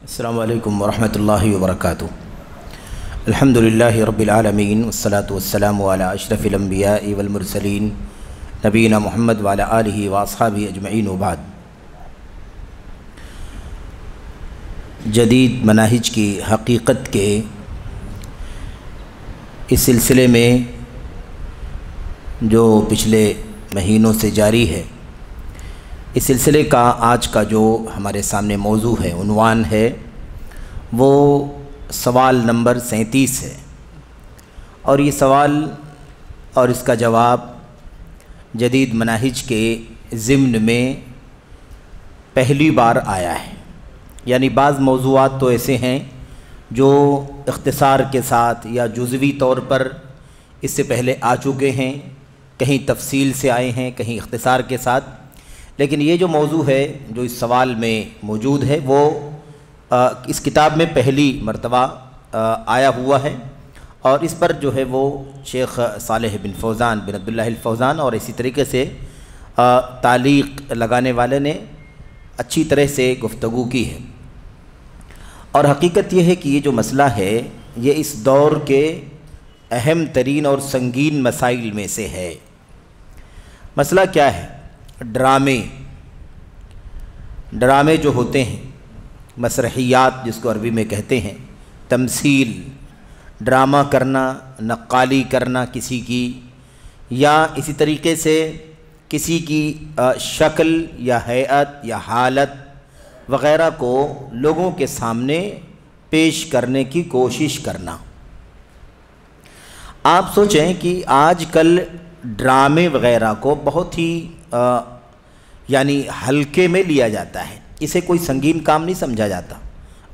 السلام علیکم ورحمۃ اللہ وبرکاتہ۔ الحمدللہ رب العالمین والصلاة والسلام علی اشرف الانبیاء والمرسلین نبینا محمد وعلی آلہ واصحابہ اجمعین وبعد۔ جدید مناہج کی حقیقت کے اس سلسلے میں جو پچھلے مہینوں سے جاری ہے، اس سلسلے کا آج کا جو ہمارے سامنے موضوع ہے، عنوان ہے، وہ سوال نمبر 37 ہے، اور یہ سوال اور اس کا جواب جدید مناہج کے ضمن میں پہلی بار آیا ہے۔ یعنی بعض موضوعات تو ایسے ہیں جو اختصار کے ساتھ یا جزوی طور پر اس سے پہلے آ چکے ہیں، کہیں تفصیل سے آئے ہیں، کہیں اختصار کے ساتھ، لیکن یہ جو موضوع ہے جو اس سوال میں موجود ہے وہ اس کتاب میں پہلی مرتبہ آیا ہوا ہے، اور اس پر جو ہے وہ شیخ صالح بن فوزان بن عبداللہ الفوزان اور اسی طریقے سے تعلیق لگانے والے نے اچھی طرح سے گفتگو کی ہے۔ اور حقیقت یہ ہے کہ یہ جو مسئلہ ہے یہ اس دور کے اہم ترین اور سنگین مسائل میں سے ہے۔ مسئلہ کیا ہے؟ ڈرامے جو ہوتے ہیں، مسرحیات جس کو عربی میں کہتے ہیں، تمثیل، ڈرامہ کرنا، نقالی کرنا کسی کی، یا اسی طریقے سے کسی کی شکل یا ہیئت یا حالت وغیرہ کو لوگوں کے سامنے پیش کرنے کی کوشش کرنا۔ آپ سوچیں کہ آج کل ڈرامے وغیرہ کو بہت ہی یعنی ہلکے میں لیا جاتا ہے، اسے کوئی سنگین کام نہیں سمجھا جاتا۔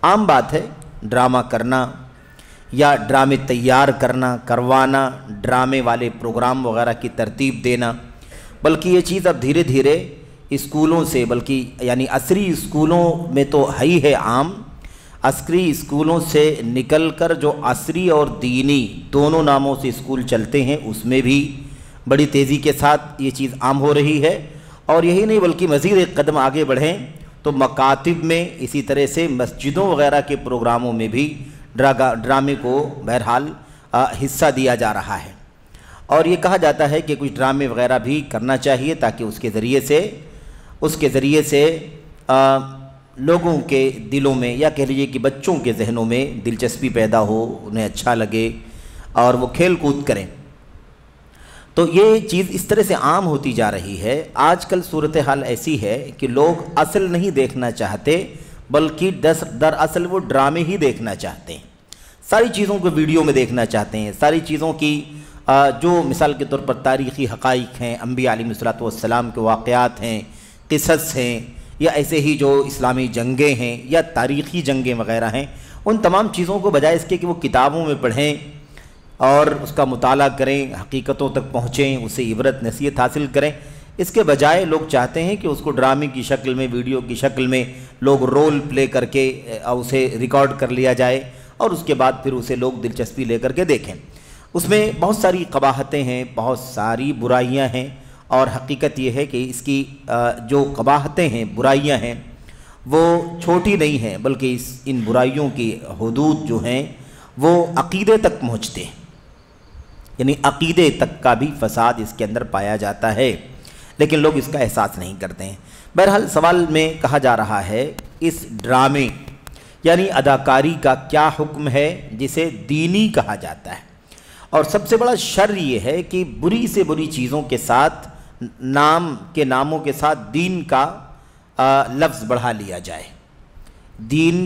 عام بات ہے ڈرامہ کرنا یا ڈرامے تیار کرنا، کروانا، ڈرامے والے پروگرام وغیرہ کی ترتیب دینا، بلکہ یہ چیز اب دھیرے دھیرے اسکولوں سے، بلکہ یعنی عصری اسکولوں میں تو ہے عام، عسکری اسکولوں سے نکل کر جو عصری اور دینی دونوں ناموں سے اسکول چلتے ہیں اس میں بھی بڑی تیزی کے ساتھ یہ چیز عام ہو رہی ہے۔ اور یہی نہیں بلکہ مزید ایک قدم آگے بڑھیں تو مکاتب میں، اسی طرح سے مسجدوں وغیرہ کے پروگراموں میں بھی ڈرامے کو بہرحال حصہ دیا جا رہا ہے، اور یہ کہا جاتا ہے کہ کچھ ڈرامے وغیرہ بھی کرنا چاہیے تاکہ اس کے ذریعے سے لوگوں کے دلوں میں، یا کہہ لیجیے کہ بچوں کے ذہنوں میں دلچسپی پیدا ہو، انہیں اچھا لگے اور وہ کھیل کود کریں۔ تو یہ چیز اس طرح سے عام ہوتی جا رہی ہے۔ آج کل صورتحال ایسی ہے کہ لوگ اصل نہیں دیکھنا چاہتے، بلکہ دراصل وہ ڈرامے ہی دیکھنا چاہتے ہیں، ساری چیزوں کو ویڈیو میں دیکھنا چاہتے ہیں، ساری چیزوں کی جو مثال کے طور پر تاریخی حقائق ہیں، انبیاء علیہ الصلوۃ والسلام کے واقعات ہیں، قصص ہیں، یا ایسے ہی جو اسلامی جنگیں ہیں یا تاریخی جنگیں وغیرہ ہیں، ان تمام چیزوں کو بجائے اس کے کہ وہ کتابوں میں پڑھیں اور اس کا مطالعہ کریں، حقیقتوں تک پہنچیں، اسے عبرت نصیحت حاصل کریں، اس کے بجائے لوگ چاہتے ہیں کہ اس کو ڈرامے کی شکل میں، ویڈیو کی شکل میں لوگ رول پلے کر کے اسے ریکارڈ کر لیا جائے، اور اس کے بعد پھر اسے لوگ دلچسپی لے کر کے دیکھیں۔ اس میں بہت ساری قباحتیں ہیں، بہت ساری برائیاں ہیں، اور حقیقت یہ ہے کہ اس کی جو قباحتیں ہیں، برائیاں ہیں، وہ چھوٹی نہیں ہیں، بلکہ ان برائیوں کی حدود جو ہیں وہ عقیدے تک پہنچتے ہیں، یعنی عقیدے تک کا بھی فساد اس کے اندر پایا جاتا ہے، لیکن لوگ اس کا احساس نہیں کرتے ہیں۔ بہرحال سوال میں کہا جا رہا ہے اس ڈرامے یعنی اداکاری کا کیا حکم ہے جسے دینی کہا جاتا ہے، اور سب سے بڑا شر یہ ہے کہ بری سے بری چیزوں کے ساتھ، ناموں کے ساتھ دین کا لفظ بڑھا لیا جائے، دین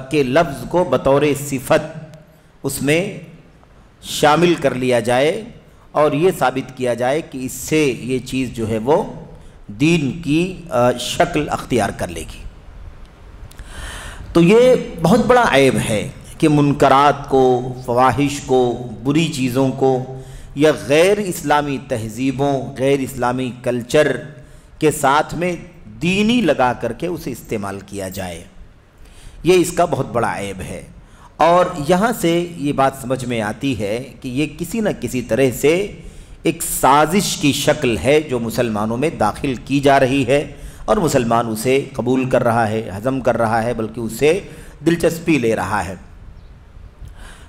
کے لفظ کو بطور صفت اس میں شامل کر لیا جائے، اور یہ ثابت کیا جائے کہ اس سے یہ چیز جو ہے وہ دین کی شکل اختیار کر لے گی۔ تو یہ بہت بڑا عیب ہے کہ منکرات کو، فواحش کو، بری چیزوں کو، یا غیر اسلامی تہذیبوں، غیر اسلامی کلچر کے ساتھ میں دینی لگا کر کے اسے استعمال کیا جائے، یہ اس کا بہت بڑا عیب ہے۔ اور یہاں سے یہ بات سمجھ میں آتی ہے کہ یہ کسی نہ کسی طرح سے ایک سازش کی شکل ہے جو مسلمانوں میں داخل کی جا رہی ہے، اور مسلمان اسے قبول کر رہا ہے، ہضم کر رہا ہے، بلکہ اسے دلچسپی لے رہا ہے۔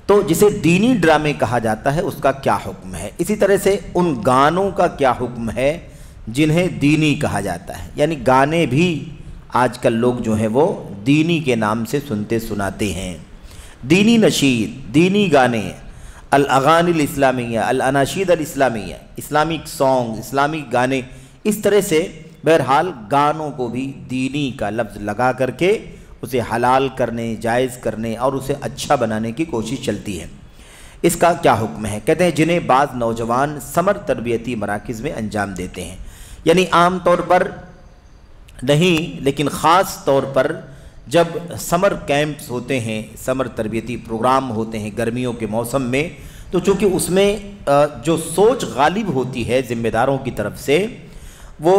تو جسے دینی ڈرامے کہا جاتا ہے اس کا کیا حکم ہے؟ اسی طرح سے ان گانوں کا کیا حکم ہے جنہیں دینی کہا جاتا ہے؟ یعنی گانے بھی آج کل لوگ جو ہیں وہ دینی کے نام سے سنتے سناتے ہیں۔ دینی نشید، دینی گانے، الاغانی الاسلامیہ، الاناشید الاسلامیہ، اسلامک سانگ، اسلامک گانے، اس طرح سے بہرحال گانوں کو بھی دینی کا لفظ لگا کر کے اسے حلال کرنے، جائز کرنے اور اسے اچھا بنانے کی کوشش چلتی ہے۔ اس کا کیا حکم ہے؟ کہتے ہیں جنہیں بعض نوجوان سمر تربیتی مراکز میں انجام دیتے ہیں، یعنی عام طور پر نہیں لیکن خاص طور پر جب سمر کیمپس ہوتے ہیں، سمر تربیتی پروگرام ہوتے ہیں گرمیوں کے موسم میں، تو چونکہ اس میں جو سوچ غالب ہوتی ہے ذمہ داروں کی طرف سے وہ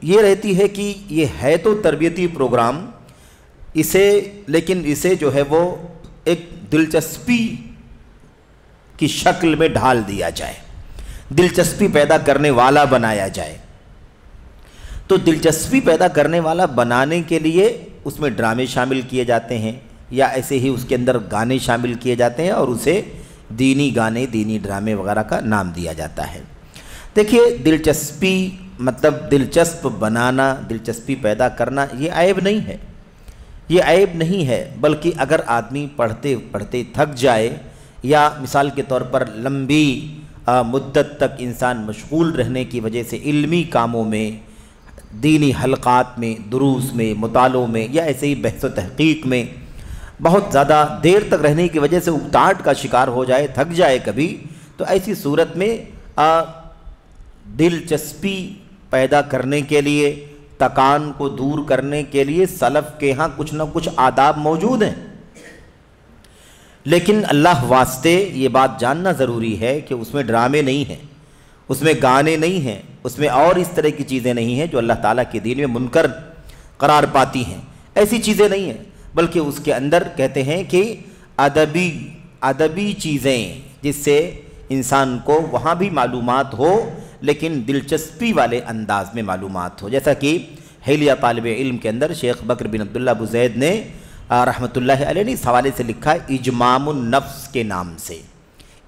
یہ رہتی ہے کہ یہ ہے تو تربیتی پروگرام، لیکن اسے جو ہے وہ ایک دلچسپی کی شکل میں ڈھال دیا جائے، دلچسپی پیدا کرنے والا بنایا جائے۔ تو دلچسپی پیدا کرنے والا بنانے کے لیے اس میں ڈرامے شامل کیے جاتے ہیں، یا ایسے ہی اس کے اندر گانے شامل کیے جاتے ہیں اور اسے دینی گانے، دینی ڈرامے وغیرہ کا نام دیا جاتا ہے۔ دیکھیے دلچسپی مطلب دلچسپ بنانا، دلچسپی پیدا کرنا یہ عیب نہیں ہے، یہ عیب نہیں ہے، بلکہ اگر آدمی پڑھتے پڑھتے تھک جائے یا مثال کے طور پر لمبی مدت تک انسان مشغول رہنے کی وجہ سے علمی کاموں میں، دینی حلقات میں، دروس میں، مطالعوں میں یا ایسے ہی بحث و تحقیق میں بہت زیادہ دیر تک رہنے کی وجہ سے اکتاہٹ کا شکار ہو جائے، تھک جائے کبھی، تو ایسی صورت میں دلچسپی پیدا کرنے کے لیے، تکان کو دور کرنے کے لیے سلف کے ہاں کچھ نہ کچھ آداب موجود ہیں۔ لیکن اللہ واسطے یہ بات جاننا ضروری ہے کہ اس میں ڈرامے نہیں ہیں، اس میں گانے نہیں ہیں، اس میں اور اس طرح کی چیزیں نہیں ہیں جو اللہ تعالیٰ کے دین میں منکر قرار پاتی ہیں، ایسی چیزیں نہیں ہیں، بلکہ اس کے اندر کہتے ہیں کہ ادبی چیزیں جس سے انسان کو وہاں بھی معلومات ہو لیکن دلچسپی والے انداز میں معلومات ہو، جیسا کہ حلیہ طالب علم کے اندر شیخ بکر بن عبداللہ ابو زید نے رحمۃ اللہ علیہ نے اس حوالے سے لکھا ہے اجمام النفس کے نام سے۔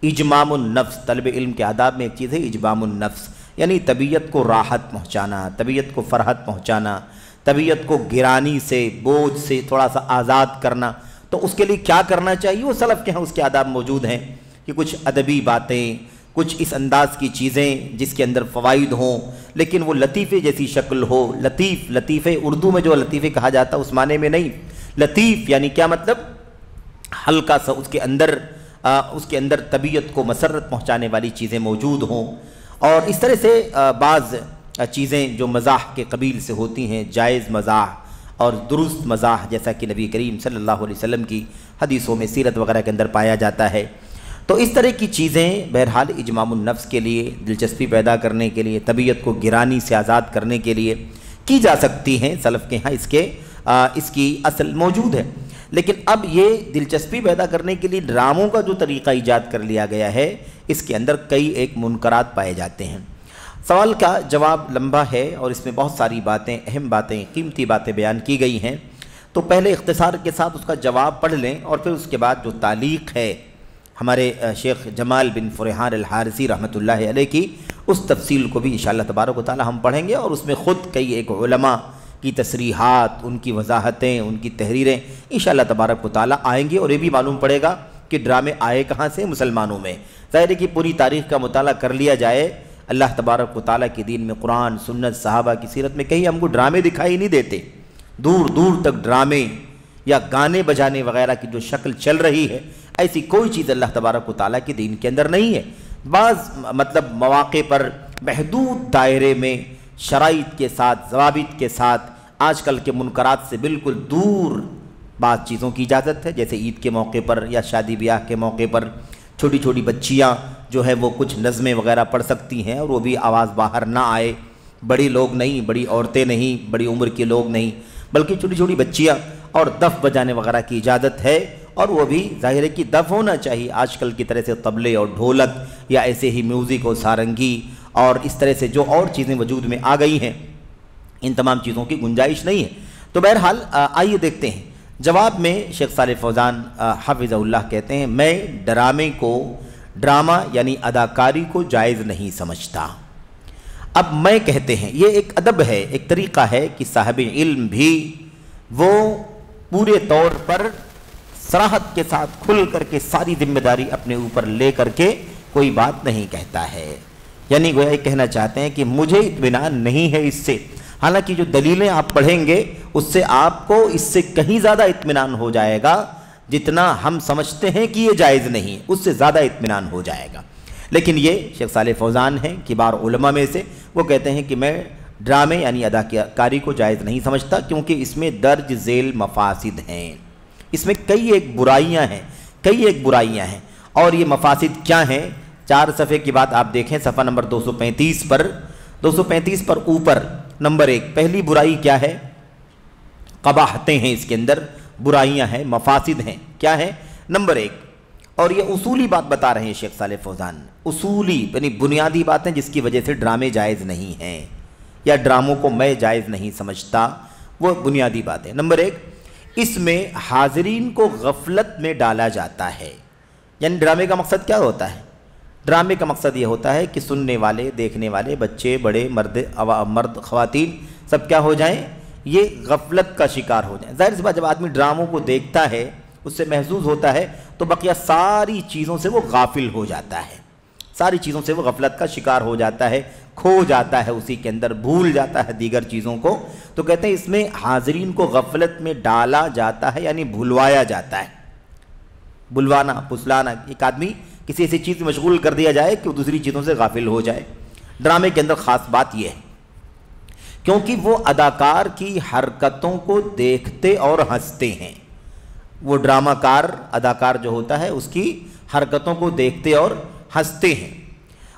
اجمام النفس طلب علم کے آداب میں ایک چیز ہے اجمام النفس، یعنی طبیعت کو راحت پہنچانا، طبیعت کو فرحت پہنچانا، طبیعت کو گرانی سے، بوجھ سے تھوڑا سا آزاد کرنا۔ تو اس کے لیے کیا کرنا چاہیے؟ وہ سلف کے ہاں اس کے آداب موجود ہیں کہ کچھ ادبی باتیں، کچھ اس انداز کی چیزیں جس کے اندر فوائد ہوں لیکن وہ لطیفے جیسی شکل ہو۔ لطیفے اردو میں جو لطیفے کہا جاتا ہے اس معنی میں نہیں، لطیف یعنی کیا مطلب؟ ہلکا سا اس کے اندر طبیعت کو مسرت پہنچانے والی چیزیں موجود ہوں، اور اس طرح سے بعض چیزیں جو مزاح کے قبیل سے ہوتی ہیں، جائز مزاح اور درست مزاح، جیسا کہ نبی کریم صلی اللہ علیہ وسلم کی حدیثوں میں، سیرت وغیرہ کے اندر پایا جاتا ہے۔ تو اس طرح کی چیزیں بہرحال اجمام النفس کے لیے، دلچسپی پیدا کرنے کے لیے، طبیعت کو گرانی سے آزاد کرنے کے لیے کی جا سکتی ہیں، سلف کے ہاں اس کی اصل موجود ہے۔ لیکن اب یہ دلچسپی پیدا کرنے کے لیے ڈراموں کا جو طریقہ ایجاد کر لیا گیا ہے، اس کے اندر کئی ایک منکرات پائے جاتے ہیں۔ سوال کا جواب لمبا ہے اور اس میں بہت ساری باتیں، اہم باتیں، قیمتی باتیں بیان کی گئی ہیں، تو پہلے اختصار کے ساتھ اس کا جواب پڑھ لیں اور پھر اس کے بعد جو تعلیق ہے ہمارے شیخ جمال بن فرحان الحارثی رحمۃ اللہ علیہ کی، اس تفصیل کو بھی انشاءاللہ تبارک و تعالی ہم پڑھیں گے، اور اس میں خود کئی ایک علماء کی تصریحات، ان کی وضاحتیں، ان کی تحریریں انشاءاللہ تبارک و تعالی آئیں گی، اور یہ بھی معلوم پڑے گا کہ ڈرامے آئے کہاں سے مسلمانوں میں۔ ظاہر ہے کہ پوری تاریخ کا مطالعہ کر لیا جائے، اللہ تبارک و تعالیٰ کے دین میں قرآن، سنت، صحابہ کی سیرت میں کہیں ہم کو ڈرامے دکھائی نہیں دیتے، دور دور تک ڈرامے یا گانے بجانے وغیرہ کی جو شکل چل رہی ہے، ایسی کوئی چیز اللہ تبارک و تعالیٰ کے دین کے اندر نہیں ہے۔ بعض مواقع پر محدود دائرے میں شرائط کے ساتھ، ضوابط کے ساتھ، آج کل کے منکرات سے بالکل دور بعض چیزوں کی اجازت ہے، جیسے عید کے موقع پر یا شادی بیاہ کے موقع پر چھوٹی چھوٹی بچیاں جو ہے وہ کچھ نظمیں وغیرہ پڑھ سکتی ہیں، اور وہ بھی آواز باہر نہ آئے، بڑی لوگ نہیں، بڑی عورتیں نہیں، بڑی عمر کے لوگ نہیں، بلکہ چھوٹی چھوٹی بچیاں، اور دف بجانے وغیرہ کی اجازت ہے، اور وہ بھی ظاہر ہے کہ دف ہونا چاہیے، آج کل کی طرح سے طبلے اور ڈھولک یا ایسے ہی میوزک اور سارنگی اور اس طرح سے جو اور چیزیں وجود میں آ گئی ہیں، ان تمام چیزوں کی گنجائش نہیں ہے۔ تو بہرحال آئیے دیکھتے ہیں، جواب میں شیخ صالح فوزان حفظہ اللہ کہتے ہیں میں ڈرامہ یعنی اداکاری کو جائز نہیں سمجھتا۔ اب میں کہتے ہیں یہ ایک ادب ہے، ایک طریقہ ہے کہ صاحب علم بھی وہ پورے طور پر صراحت کے ساتھ کھل کر کے ساری ذمہ داری اپنے اوپر لے کر کے کوئی بات نہیں کہتا ہے، یعنی گویا یہ کہنا چاہتے ہیں کہ مجھے اطمینان نہیں ہے اس سے، حالانکہ جو دلیلیں آپ پڑھیں گے اس سے آپ کو اس سے کہیں زیادہ اطمینان ہو جائے گا، جتنا ہم سمجھتے ہیں کہ یہ جائز نہیں اس سے زیادہ اطمینان ہو جائے گا۔ لیکن یہ شیخ صالح فوزان ہیں کبار علماء میں سے، وہ کہتے ہیں کہ میں ڈرامے یعنی اداکاری کو جائز نہیں سمجھتا کیونکہ اس میں درج ذیل مفاسد ہیں، اس میں کئی ایک برائیاں ہیں اور یہ مفاسد کیا ہیں؟ 4 صفحے کی بات آپ دیکھیں، صفحہ نمبر 235 پر اوپر نمبر 1 پہلی برائی کیا ہے؟ قباحتیں ہیں، اس کے اندر برائیاں ہیں، مفاسد ہیں، کیا ہے؟ نمبر 1، اور یہ اصولی بات بتا رہے ہیں شیخ صالح فوزان، اصولی یعنی بنیادی باتیں جس کی وجہ سے ڈرامے جائز نہیں ہیں یا ڈراموں کو میں جائز نہیں سمجھتا، وہ بنیادی باتیں۔ نمبر 1، اس میں حاضرین کو غفلت میں ڈالا جاتا ہے، یعنی ڈرامے کا مقصد کیا ہوتا ہے؟ ڈرامے کا مقصد یہ ہوتا ہے کہ سننے والے، دیکھنے والے، بچے، بڑے، مرد، خواتین سب کیا ہو جائیں؟ یہ غفلت کا شکار ہو جائیں۔ ظاہر سی بات جب آدمی ڈراموں کو دیکھتا ہے، اس سے محظوظ ہوتا ہے تو بقیہ ساری چیزوں سے وہ غافل ہو جاتا ہے، ساری چیزوں سے وہ غفلت کا شکار ہو جاتا ہے، کھو جاتا ہے، اسی کے اندر بھول جاتا ہے دیگر چیزوں کو۔ تو کہتے ہیں اس میں حاضرین کو غفلت میں ڈالا جاتا ہے، یعنی بھلوایا جاتا ہے، بلوانا، پھسلانا، ایک آدمی کسی ایسی چیز میں مشغول کر دیا جائے کہ وہ دوسری چیزوں سے غافل ہو جائے۔ ڈرامے کے اندر خاص بات یہ ہے کیونکہ وہ اداکار کی حرکتوں کو دیکھتے اور ہنستے ہیں، وہ ڈرامہ کار، اداکار جو ہوتا ہے اس کی حرکتوں کو دیکھتے اور ہنستے ہیں۔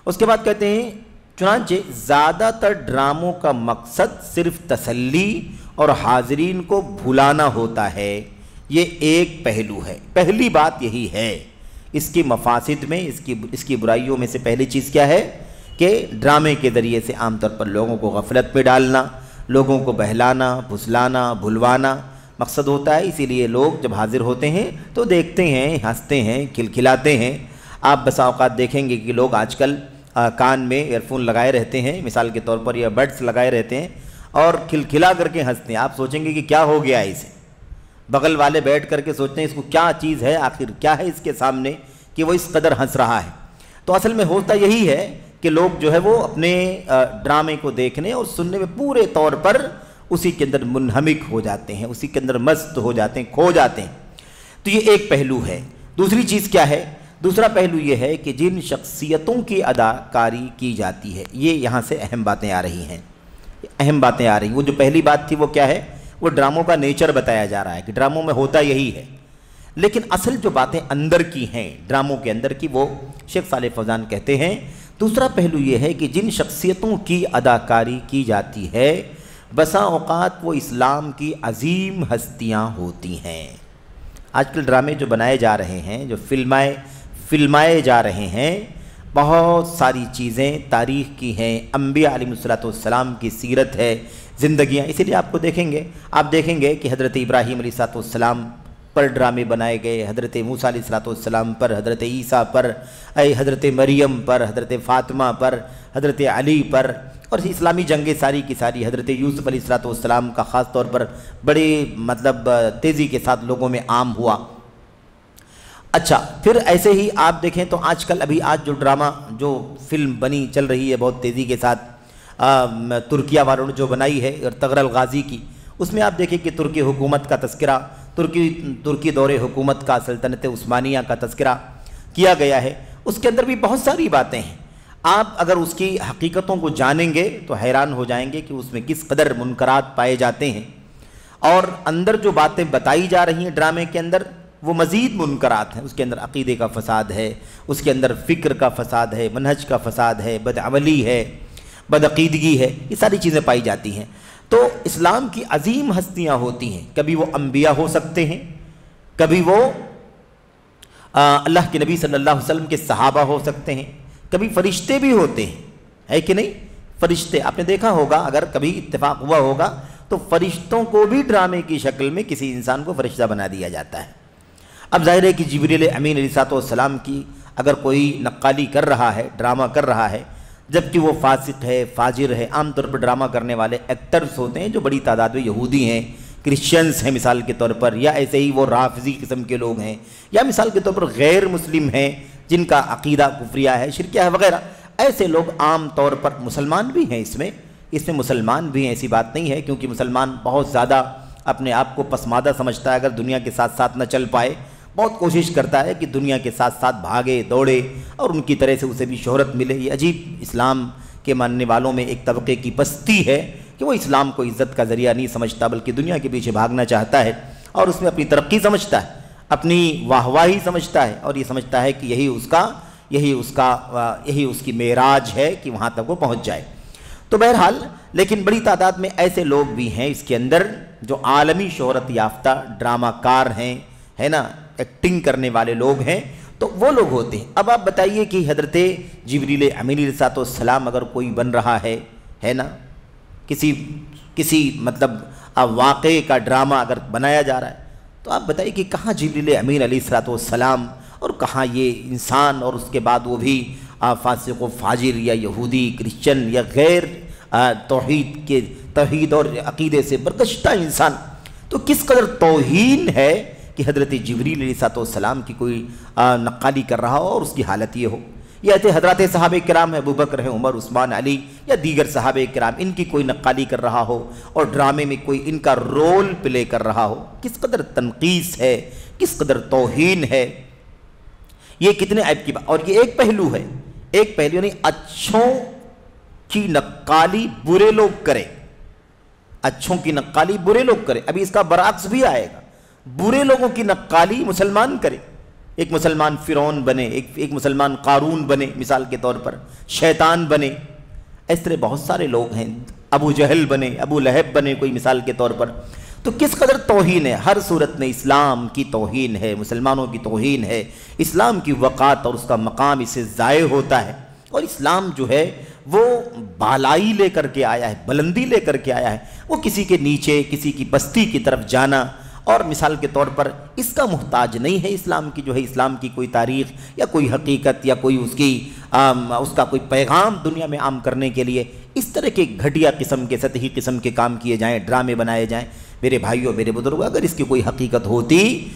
اس کے بعد کہتے ہیں چنانچہ زیادہ تر ڈراموں کا مقصد صرف تسلی اور حاضرین کو بھلانا ہوتا ہے، یہ ایک پہلو ہے، پہلی بات یہی ہے۔ اس کی مفاسد میں، اس کی برائیوں میں سے پہلی چیز کیا ہے کہ ڈرامے کے ذریعے سے عام طور پر لوگوں کو غفلت میں ڈالنا، لوگوں کو بہلانا، پھسلانا، بھلوانا مقصد ہوتا ہے۔ اسی لیے لوگ جب حاضر ہوتے ہیں تو دیکھتے ہیں، ہنستے ہیں، کھلکھلاتے ہیں۔ آپ بسا اوقات دیکھیں گے کہ لوگ آج کل کان میں ایئر فون لگائے رہتے ہیں، مثال کے طور پر یہ بڈس لگائے رہتے ہیں اور کھلکھلا کر کے ہنستے ہیں۔ آپ سوچیں گے کہ کیا ہو گیا ہے اسے، بغل والے بیٹھ کر کے سوچتے ہیں اس کو کیا چیز ہے، آخر کیا ہے اس کے سامنے کہ وہ اس قدر ہنس رہا ہے۔ تو اصل میں ہوتا یہی ہے کہ لوگ جو ہے وہ اپنے ڈرامے کو دیکھنے اور سننے میں پورے طور پر اسی کے اندر منہمک ہو جاتے ہیں، اسی کے اندر مست ہو جاتے ہیں، کھو جاتے ہیں۔ تو یہ ایک پہلو ہے۔ دوسری چیز کیا ہے؟ دوسرا پہلو یہ ہے کہ جن شخصیتوں کی اداکاری کی جاتی ہے، یہ یہاں سے اہم باتیں آ رہی ہیں، وہ جو پہلی بات تھی وہ کیا ہے؟ وہ ڈراموں کا نیچر بتایا جا رہا ہے کہ ڈراموں میں ہوتا یہی ہے، لیکن اصل جو باتیں اندر کی ہیں ڈراموں کے اندر کی، وہ شیخ صالح فوزان کہتے ہیں دوسرا پہلو یہ ہے کہ جن شخصیتوں کی اداکاری کی جاتی ہے بسا اوقات وہ اسلام کی عظیم ہستیاں ہوتی ہیں۔ آج کل ڈرامے جو بنائے جا رہے ہیں، جو فلمائے جا رہے ہیں، بہت ساری چیزیں تاریخ کی ہیں، انبیاء علیہ السلام کی سیرت ہے، زندگیاں۔ اسی لیے آپ دیکھیں گے کہ حضرت ابراہیم علیہ السلام پر ڈرامے بنائے گئے، حضرت موسیٰ علیہ السلام پر، حضرت عیسیٰ پر، حضرت مریم پر، حضرت فاطمہ پر، حضرت علی پر، اور اسلامی جنگیں ساری کی ساری حضرت یوسف علیہ السلام کا خاص طور پر بڑے تیزی کے ساتھ لوگوں میں عام ہوا۔ اچھا، پھر ایسے ہی آپ دیکھیں تو آج جو ڈرامہ جو فلم بنی چل رہی ہے بہت تیزی کے ساتھ، ترکیہ والوں نے جو بنائی ہے ارطغرل الغازی کی، اس میں آپ دیکھیں کہ ترکی حکومت کا تذکرہ، ترکی دور حکومت کا، سلطنت عثمانیہ کا تذکرہ کیا گیا ہے۔ اس کے اندر بھی بہت ساری باتیں ہیں، آپ اگر اس کی حقیقتوں کو جانیں گے تو حیران ہو جائیں گے کہ اس میں کس قدر منکرات پائے جاتے ہیں، اور اندر جو باتیں بتائی جا رہی ہیں ڈرامے کے اندر وہ مزید منکرات ہیں۔ اس کے اندر عقیدے کا فساد ہے، اس کے اندر فکر کا فساد ہے، منہج کا فساد ہے، بدعملی ہے، بدعقیدگی ہے، یہ ساری چیزیں پائی جاتی ہیں۔ تو اسلام کی عظیم ہستیاں ہوتی ہیں، کبھی وہ انبیاء ہو سکتے ہیں، کبھی وہ اللہ کے نبی صلی اللہ علیہ وسلم کے صحابہ ہو سکتے ہیں، کبھی فرشتے بھی ہوتے ہیں، ہے کہ نہیں؟ فرشتے، آپ نے دیکھا ہوگا اگر کبھی اتفاق ہوا ہوگا تو فرشتوں کو بھی ڈرامے کی شکل میں کسی انسان کو فرشتہ بنا دیا جاتا ہے۔ اب ظاہر ہے کہ جبریل امین علیہ السلام کی اگر کوئی نقالی کر رہا ہے، ڈرامہ کر رہا ہے، جبکہ وہ فاسق ہے، فاجر ہے، عام طور پر ڈرامہ کرنے والے ایکٹرز ہوتے ہیں جو بڑی تعداد میں یہودی ہیں، کرسچنز ہیں مثال کے طور پر، یا ایسے ہی وہ رافضی قسم کے لوگ ہیں، یا مثال کے طور پر غیر مسلم ہیں جن کا عقیدہ کفریہ ہے، شرکیہ ہے وغیرہ، ایسے لوگ عام طور پر مسلمان بھی ہیں، اس میں مسلمان بھی ہیں، ایسی بات نہیں ہے، کیونکہ مسلمان بہت زیادہ اپنے آپ کو پسماندہ سمجھتا ہے، اگر دنیا کے ساتھ ساتھ نہ چل پائے، بہت کوشش کرتا ہے کہ دنیا کے ساتھ ساتھ بھاگے دوڑے اور ان کی طرح سے اسے بھی شہرت ملے۔ یہ عجیب اسلام کے ماننے والوں میں ایک طبقے کی پستی ہے کہ وہ اسلام کو عزت کا ذریعہ نہیں سمجھتا بلکہ دنیا کے پیچھے بھاگنا چاہتا ہے اور اس میں اپنی ترقی سمجھتا ہے، اپنی واہواہی سمجھتا ہے، اور یہ سمجھتا ہے کہ یہی اس کی معراج ہے کہ وہاں تک وہ پہنچ جائے۔ تو بہرحال لیکن بڑی تعداد میں ایسے لوگ بھی ہیں اس کے اندر جو عالمی شہرت یافتہ ڈرامہ کار ہیں، ہے نا، ایکٹنگ کرنے والے لوگ ہیں، تو وہ لوگ ہوتے ہیں۔ اب آپ بتائیے کہ حضرت جبریل امین علیہ السلام اگر کوئی بن رہا ہے نا، کسی مطلب واقعے کا ڈرامہ اگر بنایا جا رہا ہے، تو آپ بتائیے کہ کہاں جبریل امین علیہ السلام اور کہاں یہ انسان، اور اس کے بعد وہ بھی فاسق و فاجر یا یہودی کرسچن یا غیر توحید اور عقیدے سے برگشتہ انسان، تو کس قدر توہین ہے کہ حضرت جبریل علیہ السلام کی کوئی نقالی کر رہا ہو اور اس کی حالت یہ ہو، یا ایسے حضرات صحابہ کرام ہیں، ابو بکر ہیں، عمر، عثمان، علی یا دیگر صحابہ کرام، ان کی کوئی نقالی کر رہا ہو اور ڈرامے میں کوئی ان کا رول پلے کر رہا ہو، کس قدر تنقیص ہے، کس قدر توہین ہے، یہ کتنے عیب کی بات۔ اور یہ ایک پہلو ہے، یعنی اچھوں کی نقالی برے لوگ کریں، اچھوں کی نقالی برے لوگ کریں، ابھی اس کا برعکس بھی آئے گا، برے لوگوں کی نقالی مسلمان کرے، ایک مسلمان فرعون بنے، ایک مسلمان قارون بنے مثال کے طور پر، شیطان بنے، اس طرح بہت سارے لوگ ہیں، ابو جہل بنے، ابو لہب بنے کوئی مثال کے طور پر، تو کس قدر توہین ہے، ہر صورت میں اسلام کی توہین ہے، مسلمانوں کی توہین ہے، اسلام کی وقات اور اس کا مقام اس سے ضائع ہوتا ہے، اور اسلام جو ہے وہ بالائی لے کر کے آیا ہے، بلندی لے کر کے آیا ہے، وہ کسی کے نیچے، کسی کی بستی کی طرف جانا، اور مثال کے طور پر اس کا محتاج نہیں ہے اسلام کی، جو ہے اسلام کی کوئی تاریخ یا کوئی حقیقت یا کوئی اس کا کوئی پیغام دنیا میں عام کرنے کے لیے اس طرح کے گھٹیا قسم کے سطحی قسم کے کام کیے جائیں، ڈرامے بنائے جائیں۔ میرے بھائیوں، میرے بزرگوں، اگر اس کی کوئی حقیقت ہوتی،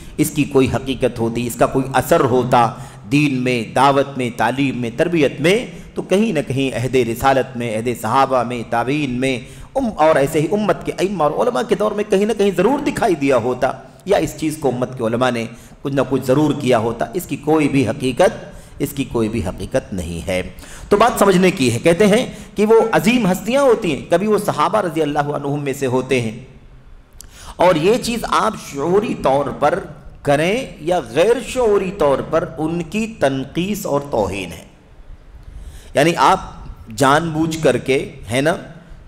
اس کا کوئی اثر ہوتا دین میں، دعوت میں، تعلیم میں، تربیت میں، تو کہیں نہ کہیں عہد رسالت میں، عہد صحابہ میں، تابعین میں اور ایسے ہی امت کے ائمہ اور علماء کے دور میں کہیں نہ کہیں ضرور دکھائی دیا ہوتا، یا اس چیز کو امت کے علماء نے کچھ نہ کچھ ضرور کیا ہوتا۔ اس کی کوئی بھی حقیقت نہیں ہے۔ تو بات سمجھنے کی ہے، کہتے ہیں کہ وہ عظیم ہستیاں ہوتی ہیں، کبھی وہ صحابہ رضی اللہ عنہم میں سے ہوتے ہیں، اور یہ چیز آپ شعوری طور پر کریں یا غیر شعوری طور پر ان کی تنقیص اور توہین ہے، یعنی آپ جان بوجھ کر کے، ہے نا،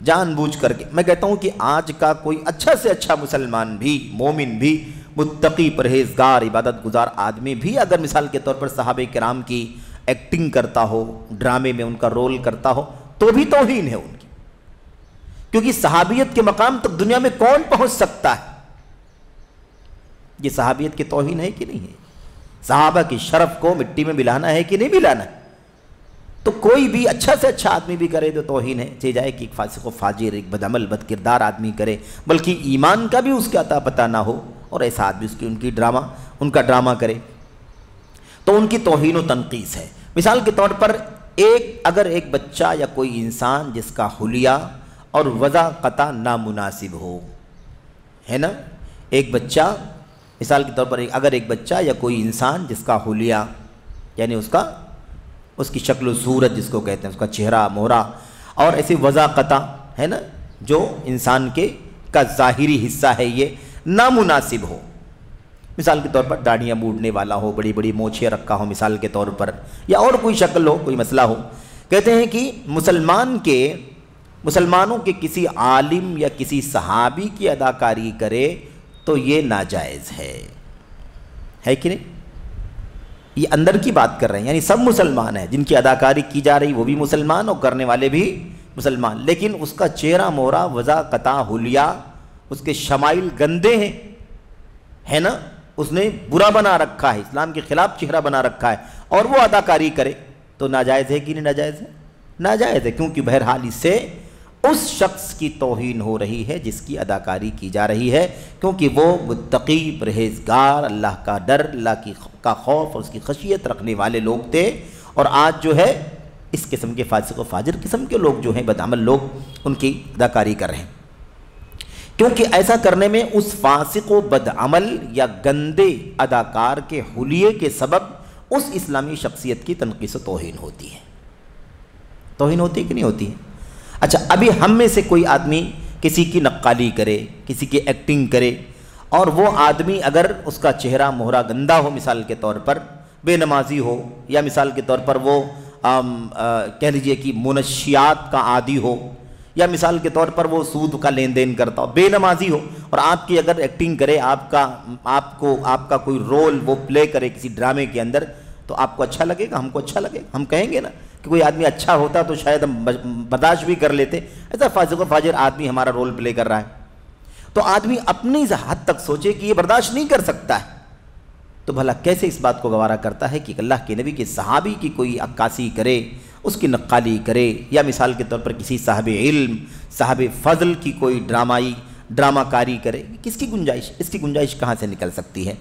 جان بوجھ کر کے، میں کہتا ہوں کہ آج کا کوئی اچھا سے اچھا مسلمان بھی، مومن بھی، متقی، پرہیزگار، عبادت گزار آدمی بھی اگر مثال کے طور پر صحابہ کرام کی ایکٹنگ کرتا ہو، ڈرامے میں ان کا رول کرتا ہو، تو بھی توہین ہے ان کی، کیونکہ صحابیت کے مقام تک دنیا میں کون پہنچ سکتا ہے؟ یہ صحابیت کی توہین ہے کہ نہیں ہے؟ صحابہ کی شرف کو مٹی میں ملانا ہے کہ نہیں ملانا ہے؟ تو کوئی بھی اچھا سے اچھا آدمی بھی کرے تو توہین ہے، چاہے جائے کہ ایک فاسق و فاجر، ایک بدعمل بد کردار آدمی کرے، بلکہ ایمان کا بھی اس کا عطا پتہ نہ ہو، اور ایسا آدمی ان کا ڈرامہ کرے، تو ان کی توہین و تنقیص ہے۔ مثال کے طور پر اگر ایک بچہ یا کوئی انسان جس کا حلیہ اور وضع قطع نامناسب ہو، ہے نا، ایک بچہ مثال کے طور پر اگر ایک بچہ یا کوئی انسان جس کا حلیہ یعنی اس کی شکل و صورت جس کو کہتے ہیں، اس کا چہرہ مہرہ اور ایسی وضع قطع، ہے نا، جو انسان کا ظاہری حصہ ہے یہ نامناسب ہو، مثال کے طور پر داڑھیاں موڑنے والا ہو، بڑی بڑی مونچھیں رکھا ہو مثال کے طور پر، یا اور کوئی شکل ہو، کوئی مسئلہ ہو، کہتے ہیں کہ مسلمانوں کے کسی عالم یا کسی صحابی کی اداکاری کرے تو یہ ناجائز ہے کہ نہیں؟ یہ اندر کی بات کر رہے ہیں، یعنی سب مسلمان ہیں، جن کی اداکاری کی جا رہی وہ بھی مسلمان اور کرنے والے بھی مسلمان، لیکن اس کا چہرہ مہرہ وضاقتہ حلیہ، اس کے شمائل گندے ہیں، ہے نا، اس نے برا بنا رکھا ہے، اسلام کے خلاف چہرہ بنا رکھا ہے، اور وہ اداکاری کرے تو ناجائز ہے کہ نہیں ناجائز ہے؟ ناجائز ہے، کیونکہ بہرحال اس سے اس شخص کی توہین ہو رہی ہے جس کی اداکاری کی جا رہی ہے، کیونکہ وہ متقی، پرہیزگار، اللہ کا ڈر، اللہ کا خوف اور اس کی خشیت رکھنے والے لوگ تھے، اور آج جو ہے اس قسم کے فاسق و فاجر قسم کے لوگ جو ہیں، بدعمل لوگ، ان کی اداکاری کر رہے ہیں، کیونکہ ایسا کرنے میں اس فاسق و بدعمل یا گندے اداکار کے حلیے کے سبب اس اسلامی شخصیت کی تنقیص و توہین ہوتی ہے۔ توہین ہوتی ہے کہ نہیں ہوتی ہے؟ اچھا، ابھی ہم میں سے کوئی آدمی کسی کی نقالی کرے، کسی کی ایکٹنگ کرے، اور وہ آدمی اگر اس کا چہرہ مہرہ گندا ہو، مثال کے طور پر بے نمازی ہو، یا مثال کے طور پر وہ کہہ لیجئے کہ منشیات کا عادی ہو، یا مثال کے طور پر وہ سود کا لین دین کرتا ہو، بے نمازی ہو، اور آپ کی اگر ایکٹنگ کرے، آپ کا کوئی رول وہ پلے کرے کسی ڈرامے کے اندر، تو آپ کو اچھا لگے گا؟ ہم کو اچھا لگے گا؟ ہم کہیں گے نا کہ کوئی آدمی اچھا ہوتا تو شاید ہم برداشت بھی کر لیتے، ایسا فاسق و فاجر آدمی ہمارا رول پلے کر رہا ہے، تو آدمی اپنی حد تک سوچے کہ یہ برداشت نہیں کر سکتا ہے، تو بھلا کیسے اس بات کو گوارا کرتا ہے کہ اللہ کے نبی کے صحابی کی کوئی عکاسی کرے، اس کی نقالی کرے، یا مثال کے طور پر کسی صاحب علم، صاحب فضل کی کوئی ڈرامہ کاری کرے؟ کس کی گنجائش؟ اس کی گنجائش کہاں سے نکل سکتی ہے؟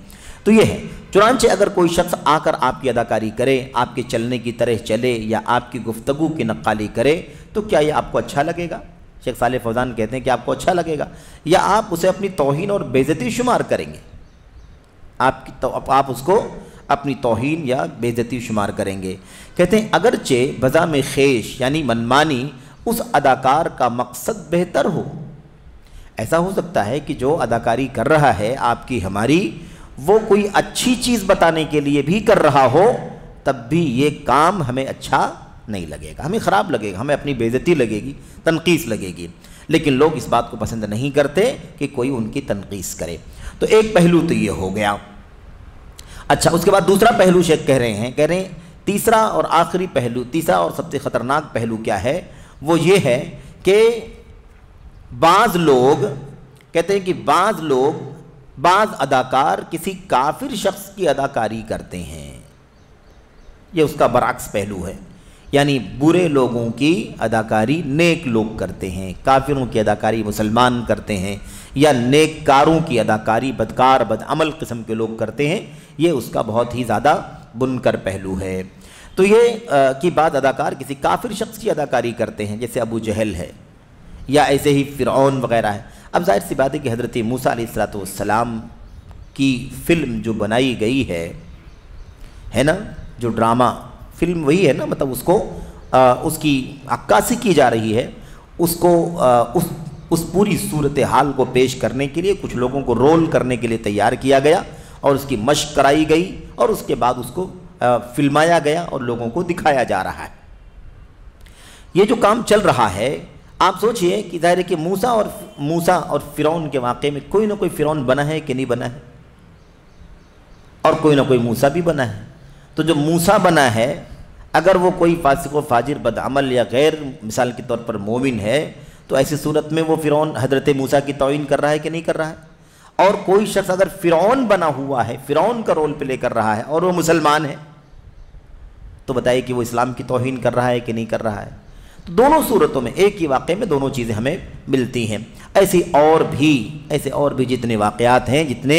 تو یہ ہے، چنانچہ اگر کوئی شخص آ کر آپ کی اداکاری کرے، آپ کے چلنے کی طرح چلے، یا آپ کی گفتگو کی نقالی کرے، تو کیا یہ آپ کو اچھا لگے گا؟ شیخ صالح فوزان کہتے ہیں کہ آپ کو اچھا لگے گا، یا آپ اسے اپنی توہین اور بے عزتی شمار کریں گے؟ آپ اس کو اپنی توہین یا بے عزتی شمار کریں گے۔ کہتے ہیں اگرچہ بذا میں خیش یعنی منمانی اس اداکار کا مقصد بہتر ہو، ایسا ہو سکتا ہے کہ جو اداکاری کر رہا ہے آپ کی ہماری، وہ کوئی اچھی چیز بتانے کے لیے بھی کر رہا ہو، تب بھی یہ کام ہمیں اچھا نہیں لگے گا، ہمیں خراب لگے گا، ہمیں اپنی بے عزتی لگے گی، تنقیص لگے گی، لیکن لوگ اس بات کو پسند نہیں کرتے کہ کوئی ان کی تنقیص کرے۔ تو ایک پہلو تو یہ ہو گیا۔ اچھا، اس کے بعد دوسرا پہلو شیخ کہہ رہے ہیں تیسرا اور آخری پہلو، تیسرا اور سب سے خطرناک پہلو کیا ہے؟ وہ یہ ہے کہ بعض لوگ کہتے ہیں کہ بعض اداکار کسی کافر شخص کی اداکاری کرتے ہیں، یہ اس کا برعکس پہلو ہے، یعنی برے لوگوں کی اداکاری نیک لوگ کرتے ہیں، کافروں کی اداکاری مسلمان کرتے ہیں، یا نیک کاروں کی اداکاری بدکار بدعمل قسم کے لوگ کرتے ہیں، یہ اس کا بہت ہی زیادہ منکر پہلو ہے۔ تو یہ کہ بعض اداکار کسی کافر شخص کی اداکاری کرتے ہیں، جیسے ابو جہل ہے، یا ایسے ہی فرعون وغیرہ ہے۔ اب ظاہر سی بات ہے کہ حضرت موسیٰ علیہ السلام کی فلم جو بنائی گئی ہے نا، جو ڈرامہ فلم وہی ہے نا، مطلب اس کی عکاسی کی جا رہی ہے، اس کو اس پوری صورتحال کو پیش کرنے کے لیے کچھ لوگوں کو رول کرنے کے لیے تیار کیا گیا، اور اس کی مشق کرائی گئی، اور اس کے بعد اس کو فلمایا گیا اور لوگوں کو دکھایا جا رہا ہے۔ یہ جو کام چل رہا ہے، آپ سوچئے کہ ظاہر ہے کہ موسیٰ اور فرعون کے واقعے میں کوئی نہ کوئی فرعون بنا ہے کہ نہیں بنا ہے، اور کوئی نہ کوئی موسیٰ بھی بنا ہے۔ تو جو موسیٰ بنا ہے، اگر وہ کوئی فاسق و فاجر بدعمل یا غیر مثال کے طور پر مومن ہے، تو ایسی صورت میں وہ فرعون حضرت موسیٰ کی توہین کر رہا ہے کہ نہیں کر رہا ہے؟ اور کوئی شخص اگر فرعون بنا ہوا ہے، فرعون کا رول پلے کر رہا ہے، اور وہ مسلمان ہے، تو بتائیے کہ وہ اسلام کی توہین کر رہا ہے کہ نہیں کر رہا ہے؟ تو دونوں صورتوں میں، ایک ہی واقعے میں دونوں چیزیں ہمیں ملتی ہیں۔ ایسے اور بھی جتنے واقعات ہیں، جتنے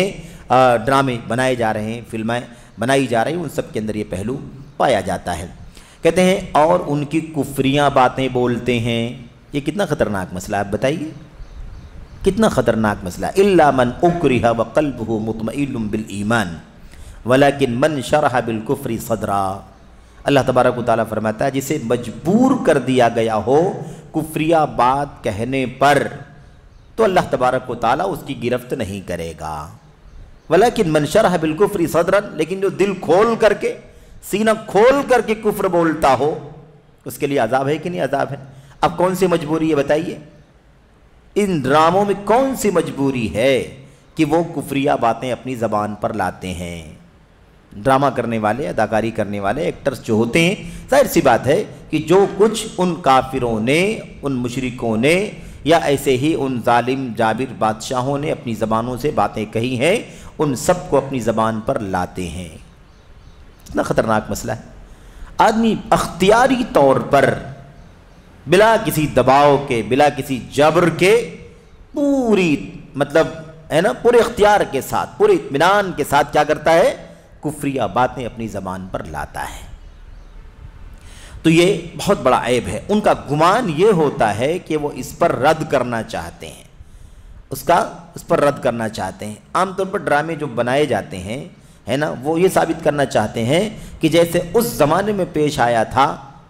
ڈرامے بنائے جا رہے ہیں، فلمیں بنائی جا رہی ہیں، ان سب کے اندر یہ پہلو پایا جاتا ہے۔ کہتے ہیں اور ان کی کفریاں باتیں بولتے ہیں، یہ کتنا خطرناک مسئلہ ہے، آپ بتائیے کتنا خطرناک مسئلہ ہے۔ الا من اکرہ وقلبہ مطمئن بالایمان ولکن من شرح بالکفر صدرا، اللہ تبارک و تعالیٰ فرماتا ہے جسے مجبور کر دیا گیا ہو کفریہ بات کہنے پر، تو اللہ تبارک و تعالیٰ اس کی گرفت نہیں کرے گا۔ ولیکن من شرح بالکفر صدرا، لیکن جو دل کھول کر کے، سینہ کھول کر کے کفر بولتا ہو، اس کے لیے عذاب ہے کہ نہیں عذاب ہے؟ اب کون سی مجبوری ہے بتائیے؟ ان ڈراموں میں کون سی مجبوری ہے کہ وہ کفریہ باتیں اپنی زبان پر لاتے ہیں؟ ڈرامہ کرنے والے، اداکاری کرنے والے ایکٹرز جو ہوتے ہیں، ظاہر سی بات ہے کہ کہ جو کچھ ان کافروں نے، ان مشرکوں نے، یا ایسے ہی ان ظالم جابر بادشاہوں نے اپنی زبانوں سے باتیں کہی ہیں، ان سب کو اپنی زبان پر لاتے ہیں۔ اتنا خطرناک مسئلہ ہے۔ آدمی اختیاری طور پر بلا کسی دباؤ کے، بلا کسی جبر کے، پوری مطلب ہے نا، پورے اختیار کے ساتھ، پورے اطمینان کے ساتھ کیا کرتا ہے؟ کفریہ باتیں اپنی زبان پر لاتا ہے۔ تو یہ بہت بڑا عیب ہے۔ ان کا گمان یہ ہوتا ہے کہ وہ اس پر رد کرنا چاہتے ہیں، اس پر رد کرنا چاہتے ہیں۔ عام طور پر ڈرامے جو بنائے جاتے ہیں ہے نا، وہ یہ ثابت کرنا چاہتے ہیں کہ جیسے اس زمانے میں پیش آیا تھا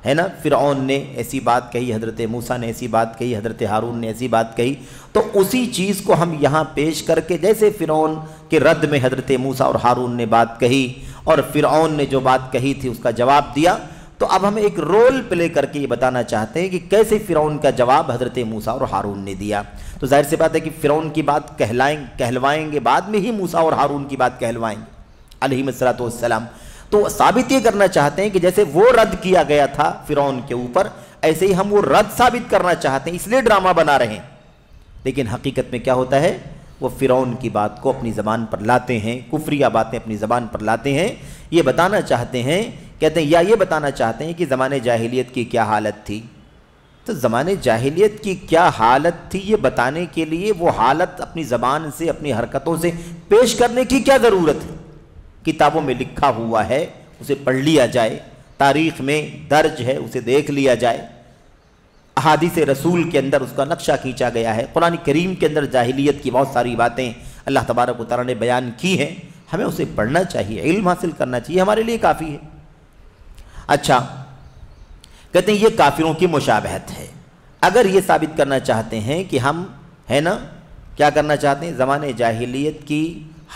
ہے نا، فرعون نے ایسی بات کہی، حضرت موسیٰ نے ایسی بات کہی، حضرت ہارون نے ایسی بات کہی، تو اسی چیز کو ہم یہاں پیش کر کے جیسے فرعون کے رد میں حضرت موسیٰ اور ہارون نے بات کہی اور فرعون نے جو بات کہی تھی اس کا جواب دیا، تو اب ہم ایک رول پلے کر کے یہ بتانا چاہتے ہیں کہ کیسے فرعون کا جواب حضرت موسیٰ اور ہارون نے دیا۔ تو ظاہر سی بات ہے کہ فرعون کی بات کہلوائیں گے، بعد میں ہی موسیٰ اور ہارون کی بات کہلوائیں گے علیہم السلام۔ تو ثابت یہ کرنا چاہتے ہیں کہ جیسے وہ رد کیا گیا تھا فرعون کے اوپر، ایسے ہی ہم وہ رد ثابت کرنا چاہتے ہیں، اس لیے ڈرامہ بنا رہے ہیں۔ لیکن حقیقت میں کیا ہوتا ہے؟ وہ فرعون کی بات کو اپنی زبان پر لاتے ہیں، کفریہ باتیں اپنی زبان پر لاتے ہیں۔ یہ بتانا چاہتے ہیں، کہتے ہیں، یا یہ بتانا چاہتے ہیں کہ زمانے جاہلیت کی کیا حالت تھی۔ تو زمانے جاہلیت کی کیا حالت تھی یہ بتانے کے لیے وہ حالت اپنی زبان سے، اپنی حرکتوں سے پیش کرنے کی کیا ضرورت ہے؟ کتابوں میں لکھا ہوا ہے، اسے پڑھ لیا جائے، تاریخ میں درج ہے، اسے دیکھ لیا جائے، احادیث رسول کے اندر اس کا نقشہ کھینچا گیا ہے، قرآن کریم کے اندر جاہلیت کی بہت ساری باتیں اللہ تبارک و تعالیٰ نے بیان کی ہیں، ہمیں اسے پڑھنا چاہیے، علم حاصل کرنا چاہیے، ہمارے لیے کافی ہے۔ اچھا، کہتے ہیں یہ کافروں کی مشابہت ہے۔ اگر یہ ثابت کرنا چاہتے ہیں کہ ہم ہے نا کیا کرنا چاہتے ہیں، زمانے جاہلیت کی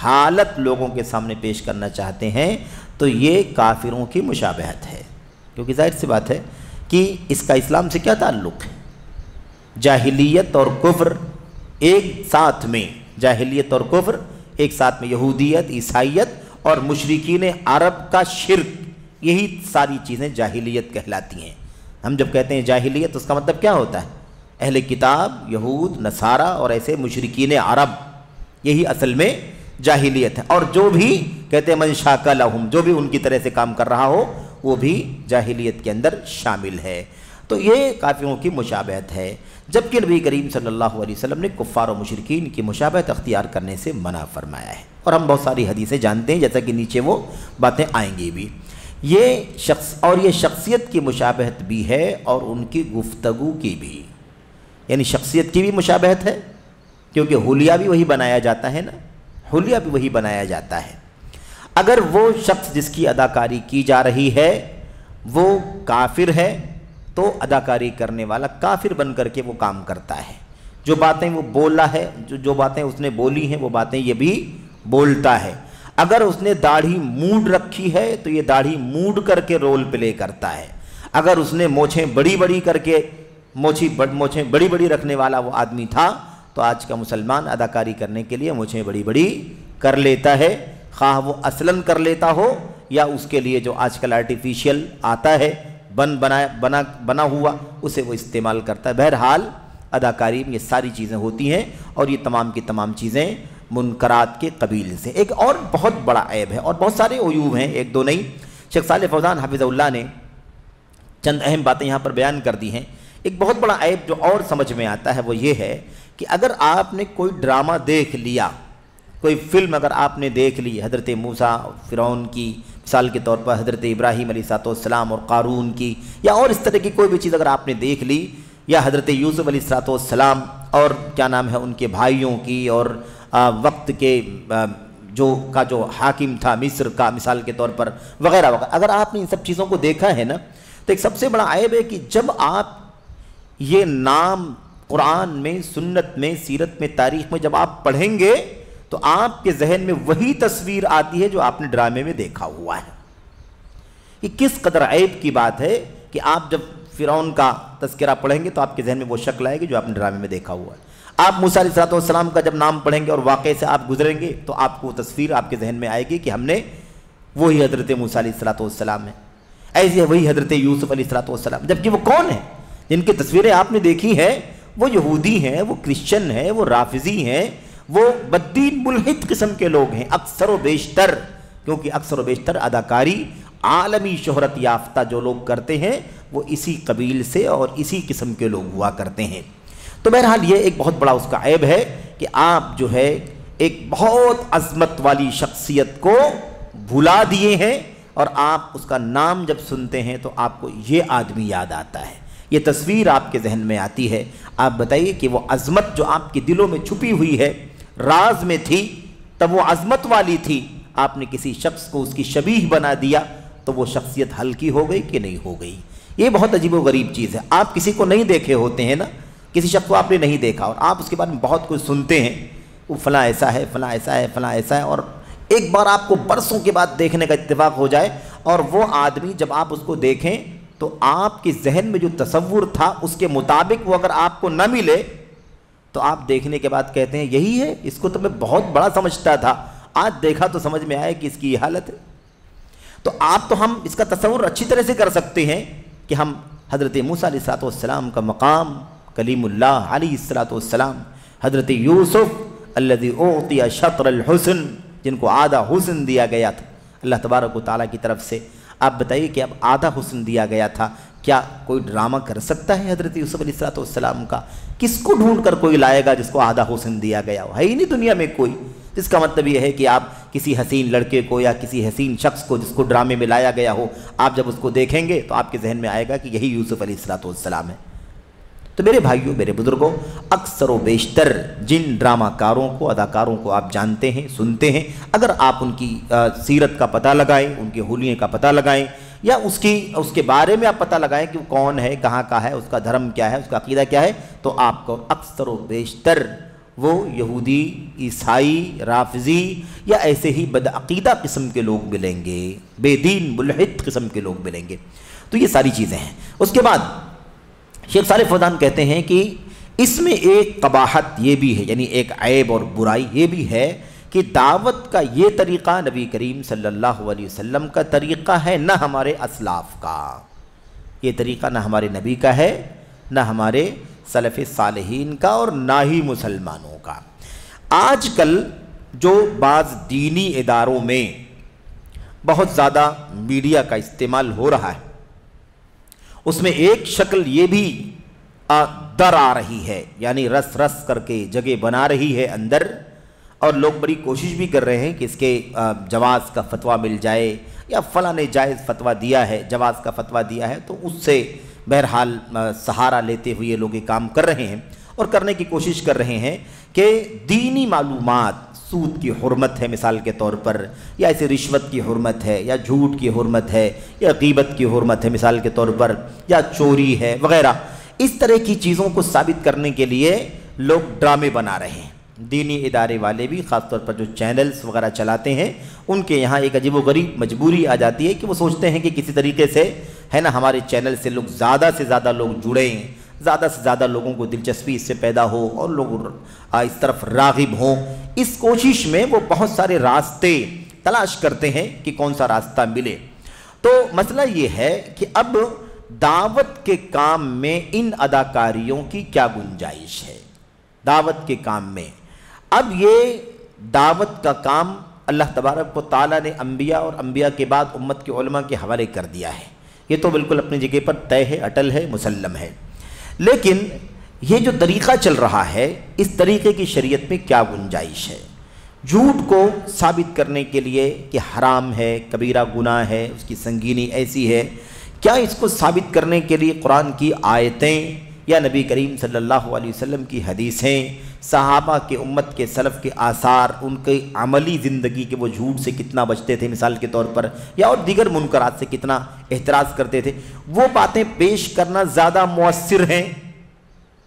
حالت لوگوں کے سامنے پیش کرنا چاہتے ہیں، تو یہ کافروں کی مشابہت ہے، کیونکہ ظاہر سی بات ہے کہ اس کا اسلام سے کیا تعلق ہے؟ جاہلیت اور کفر ایک ساتھ میں، جاہلیت اور کفر ایک ساتھ میں، یہودیت، عیسائیت اور مشرکین عرب کا شرک، یہی ساری چیزیں جاہلیت کہلاتی ہیں۔ ہم جب کہتے ہیں جاہلیت، اس کا مطلب کیا ہوتا ہے؟ اہل کتاب، یہود، نصارہ اور ایسے مشرکین عرب، یہی اصل میں جاہلیت ہے۔ اور جو بھی کہتے ہیں من شاک لہم، جو بھی ان کی طرح سے کام کر رہا ہو، وہ بھی جاہلیت کے اندر شامل ہے۔ تو یہ کافروں کی مشابہت ہے، جبکہ نبی کریم صلی اللہ علیہ وسلم نے کفار و مشرکین کی مشابہت اختیار کرنے سے منع فرمایا ہے، اور ہم بہت ساری حدیثیں جانتے ہیں، جیسا کہ نیچے وہ باتیں آئیں گی بھی۔ یہ شخصیت کی مشابہت بھی ہے اور ان کی گفتگو کی بھی، یعنی شخصیت کی بھی مشابہت ہے، کیونکہ حلیہ بھی وہی بنایا جاتا ہے نا، حلیہ بھی وہی بنایا جاتا ہے۔ اگر وہ شخص جس کی اداکاری کی جا رہی ہے وہ کافر ہے، تو اداکاری کرنے والا کافر بن کر کے وہ کام کرتا ہے، جو باتیں وہ بولا ہے، جو باتیں اس نے بولی ہیں وہ باتیں یہ بھی بولتا ہے۔ اگر اس نے داڑھی موڑ رکھی ہے تو یہ داڑھی موڑ کر کے رول پلے کرتا ہے۔ اگر اس نے مونچھیں بڑی بڑی کر کے مونچھیں بڑی بڑی رکھنے والا وہ آدمی تھا، تو آج کا مسلمان اداکاری کرنے کے لیے مونچھیں بڑی بڑی کر لیتا ہے، خواہ وہ اصلاً کر لیتا ہو یا اس کے لیے جو آج کل آرٹیفیشیل آتا ہے بنا ہوا، اسے وہ استعمال کرتا ہے۔ بہرحال اداکاری میں یہ ساری چیزیں ہوتی ہیں، اور یہ تمام کی تمام چیزیں منکرات کے قبیل سے۔ ایک اور بہت بڑا عیب ہے، اور بہت سارے عیوب ہیں، ایک دو نہیں۔ شیخ صالح فوزان حفظہ اللہ نے چند اہم باتیں یہاں پر بیان کر دی ہیں۔ ایک بہت بڑا عیب جو اور سمجھ میں آتا ہے وہ یہ ہے کہ اگر آپ نے کوئی ڈرامہ دیکھ لیا، کوئی فلم اگر آپ نے دیکھ لی، حضرت موسیٰ فرعون کی، مثال کے طور پر حضرت ابراہیم علیہ السلام اور قارون کی، یا اور اس طرح کی کوئی بھی چیز اگر آپ نے دیکھ لی، یا حضرت یوسف علیہ السلام اور کیا نام ہے ان کے بھائیوں کی، اور وقت کے جو حاکم تھا مصر کا، مثال کے طور پر وغیرہ وغیرہ، اگر آپ نے ان سب چیزوں کو دیکھا ہے نا، تو ایک سب سے بڑا عیب ہے کہ جب آپ یہ نام قرآن میں، سنت میں، سیرت میں، تاریخ میں جب آپ پڑھیں گے تو آپ کے ذہن میں وہی تصویر آتی ہے جو آپ نے ڈرامے میں دیکھا ہوا ہے۔ یہ کس قدر عیب کی بات ہے کہ آپ جب فرعون کا تذکرہ پڑھیں گے تو آپ کے ذہن میں وہ شکل آئے گی جو آپ نے ڈرامے میں دیکھا ہوا ہے۔ آپ موسیٰ علیہ السلام کا جب نام پڑھیں گے اور واقعے سے آپ گزریں گے تو آپ کو وہ تصویر آپ کے ذہن میں آئے گی کہ ہم نے وہی حضرت موسیٰ علیہ السلام ہے۔ ایسے وہی حضرت یوسف علیہ السلام، جبکہ وہ کون ہیں جن کی تصویریں آپ نے دیکھی ہیں؟ وہ یہودی ہیں، وہ کرسچن ہیں، وہ رافضی ہیں، وہ بدین ملحد قسم کے لوگ ہیں اکثر و بیشتر، کیونکہ اکثر و بیشتر اداکاری عالمی شہرت یافتہ جو لوگ کرتے ہیں وہ اسی قبیل سے اور اسی قسم کے لوگ ہوا کرتے ہیں۔ تو بہرحال یہ ایک بہت بڑا اس کا عیب ہے کہ آپ جو ہے ایک بہت عظمت والی شخصیت کو بھلا دیے ہیں، اور آپ اس کا نام جب سنتے ہیں تو آپ کو یہ آدمی یاد آتا ہے، یہ تصویر آپ کے ذہن میں آتی ہے۔ آپ بتائیے کہ وہ عظمت جو آپ کے دلوں میں چھپی ہوئی ہے، راز میں تھی، تب وہ عظمت والی تھی، آپ نے کسی شخص کو اس کی شبیہ بنا دیا تو وہ شخصیت ہلکی ہو گئی کہ نہیں ہو گئی؟ یہ بہت عجیب و غریب چیز ہے۔ آپ کسی کو نہیں دیکھے ہوتے ہیں نا، کسی شخص کو آپ نے نہیں دیکھا اور آپ اس کے بارے میں بہت کچھ سنتے ہیں، وہ فلاں ایسا ہے، فلاں ایسا ہے، فلاں ایسا ہے، اور ایک بار آپ کو برسوں کے بعد دیکھنے کا اتفاق ہو جائے اور وہ آدمی جب آپ اس کو دیکھیں تو آپ کے ذہن میں جو تصور تھا اس کے مطابق وہ اگر آپ کو نہ ملے تو آپ دیکھنے کے بعد کہتے ہیں یہی ہے، اس کو تو میں بہت بڑا سمجھتا تھا، آج دیکھا تو سمجھ میں آیا کہ اس کی یہ حالت ہے۔ تو آپ تو ہم اس کا تصور اچھی طرح سے کر سکتے ہیں کہ ہم حضرت موسیٰ علیہ السلام کا مقام، کلیم اللہ علیہ السلام، حضرت یوسف الذی اعطی شطر الحسن، جن کو آدھا حسن دیا گیا تھا اللہ تبارک و تعالیٰ کی طرف سے۔ آپ بتائیے کہ اب آدھا حسن دیا گیا تھا، کیا کوئی ڈرامہ کر سکتا ہے حضرت یوسف علیہ السلام کا؟ کس کو ڈھونڈ کر کوئی لائے گا جس کو آدھا حسن دیا گیا ہو؟ ہے ہی نہیں دنیا میں کوئی۔ جس کا مطلب یہ ہے کہ آپ کسی حسین لڑکے کو یا کسی حسین شخص کو جس کو ڈرامے میں لایا گیا ہو، آپ جب اس کو دیکھیں گے تو آپ کے ذہن میں آئے گا کہ یہی یوسف علیہ السلام ہے۔ تو میرے بھائیوں، میرے بزرگوں، اکثر و بیشتر جن ڈرامہ کاروں کو، اداکاروں کو آپ جانتے ہیں، سنتے ہیں، اگر آپ ان کی سیرت کا پتہ لگائیں، ان کے حلیے کا پتہ لگائیں، یا اس کے بارے میں آپ پتہ لگائیں کہ وہ کون ہے، کہاں کا ہے، اس کا دھرم کیا ہے، اس کا عقیدہ کیا ہے، تو آپ کو اکثر و بیشتر وہ یہودی، عیسائی، رافضی یا ایسے ہی بدعقیدہ قسم کے لوگ ملیں گے، بے دین ملحد قسم کے لوگ ملیں گے۔ تو یہ ساری چیزیں ہیں۔ اس کے بعد شیخ صالح فوزان کہتے ہیں کہ اس میں ایک قباحت یہ بھی ہے، یعنی ایک عیب اور برائی یہ بھی ہے کہ دعوت کا یہ طریقہ نبی کریم صلی اللہ علیہ وسلم کا طریقہ ہے، نہ ہمارے اسلاف کا۔ یہ طریقہ نہ ہمارے نبی کا ہے، نہ ہمارے سلف صالحین کا، اور نہ ہی مسلمانوں کا۔ آج کل جو بعض دینی اداروں میں بہت زیادہ میڈیا کا استعمال ہو رہا ہے، اس میں ایک شکل یہ بھی در آ رہی ہے، یعنی رس رس کر کے جگہ بنا رہی ہے اندر، اور لوگ بڑی کوشش بھی کر رہے ہیں کہ اس کے جواز کا فتویٰ مل جائے، یا فلاں نے جائز فتویٰ دیا ہے، جواز کا فتویٰ دیا ہے، تو اس سے بہرحال سہارا لیتے ہوئے لوگ یہ کام کر رہے ہیں اور کرنے کی کوشش کر رہے ہیں کہ دینی معلومات، سود کی حرمت ہے مثال کے طور پر، یا ایسے رشوت کی حرمت ہے، یا جھوٹ کی حرمت ہے، یا غیبت کی حرمت ہے مثال کے طور پر، یا چوری ہے وغیرہ، اس طرح کی چیزوں کو ثابت کرنے کے لیے لوگ ڈرامے بنا رہے ہیں۔ دینی ادارے والے بھی، خاص طور پر جو چینلز وغیرہ چلاتے ہیں، ان کے یہاں ایک عجیب و غریب مجبوری آ جاتی ہے کہ وہ سوچتے ہیں کہ کسی طریقے سے ہے نا ہمارے چینل سے لوگ زیادہ سے زیادہ لوگ جڑیں، زیادہ سے زیادہ لوگوں کو دلچسپی اس سے پیدا ہو اور لوگ اس طرف راغب ہوں۔ اس کوشش میں وہ بہت سارے راستے تلاش کرتے ہیں کہ کون سا راستہ ملے۔ تو مسئلہ یہ ہے کہ اب دعوت کے کام میں ان اداکاریوں کی کیا گنجائش ہے؟ دعوت کے کام میں اب یہ دعوت کا کام اللہ تبارک و تعالیٰ نے انبیاء اور انبیاء کے بعد امت کے علماء کے حوالے کر دیا ہے، یہ تو بالکل اپنی جگہ پر طے ہے، اٹل ہے، مسلم ہے۔ لیکن یہ جو طریقہ چل رہا ہے، اس طریقے کی شریعت میں کیا گنجائش ہے؟ جھوٹ کو ثابت کرنے کے لیے کہ حرام ہے، کبیرہ گناہ ہے، اس کی سنگینی ایسی ہے، کیا اس کو ثابت کرنے کے لیے قرآن کی آیتیں یا نبی کریم صلی اللہ علیہ وسلم کی حدیثیں، صحابہ کے امت کے سلف کے آثار، ان کے عملی زندگی کے وہ جھوٹ سے کتنا بچتے تھے مثال کے طور پر، یا اور دیگر منکرات سے کتنا احتراز کرتے تھے، وہ باتیں پیش کرنا زیادہ مؤثر ہیں،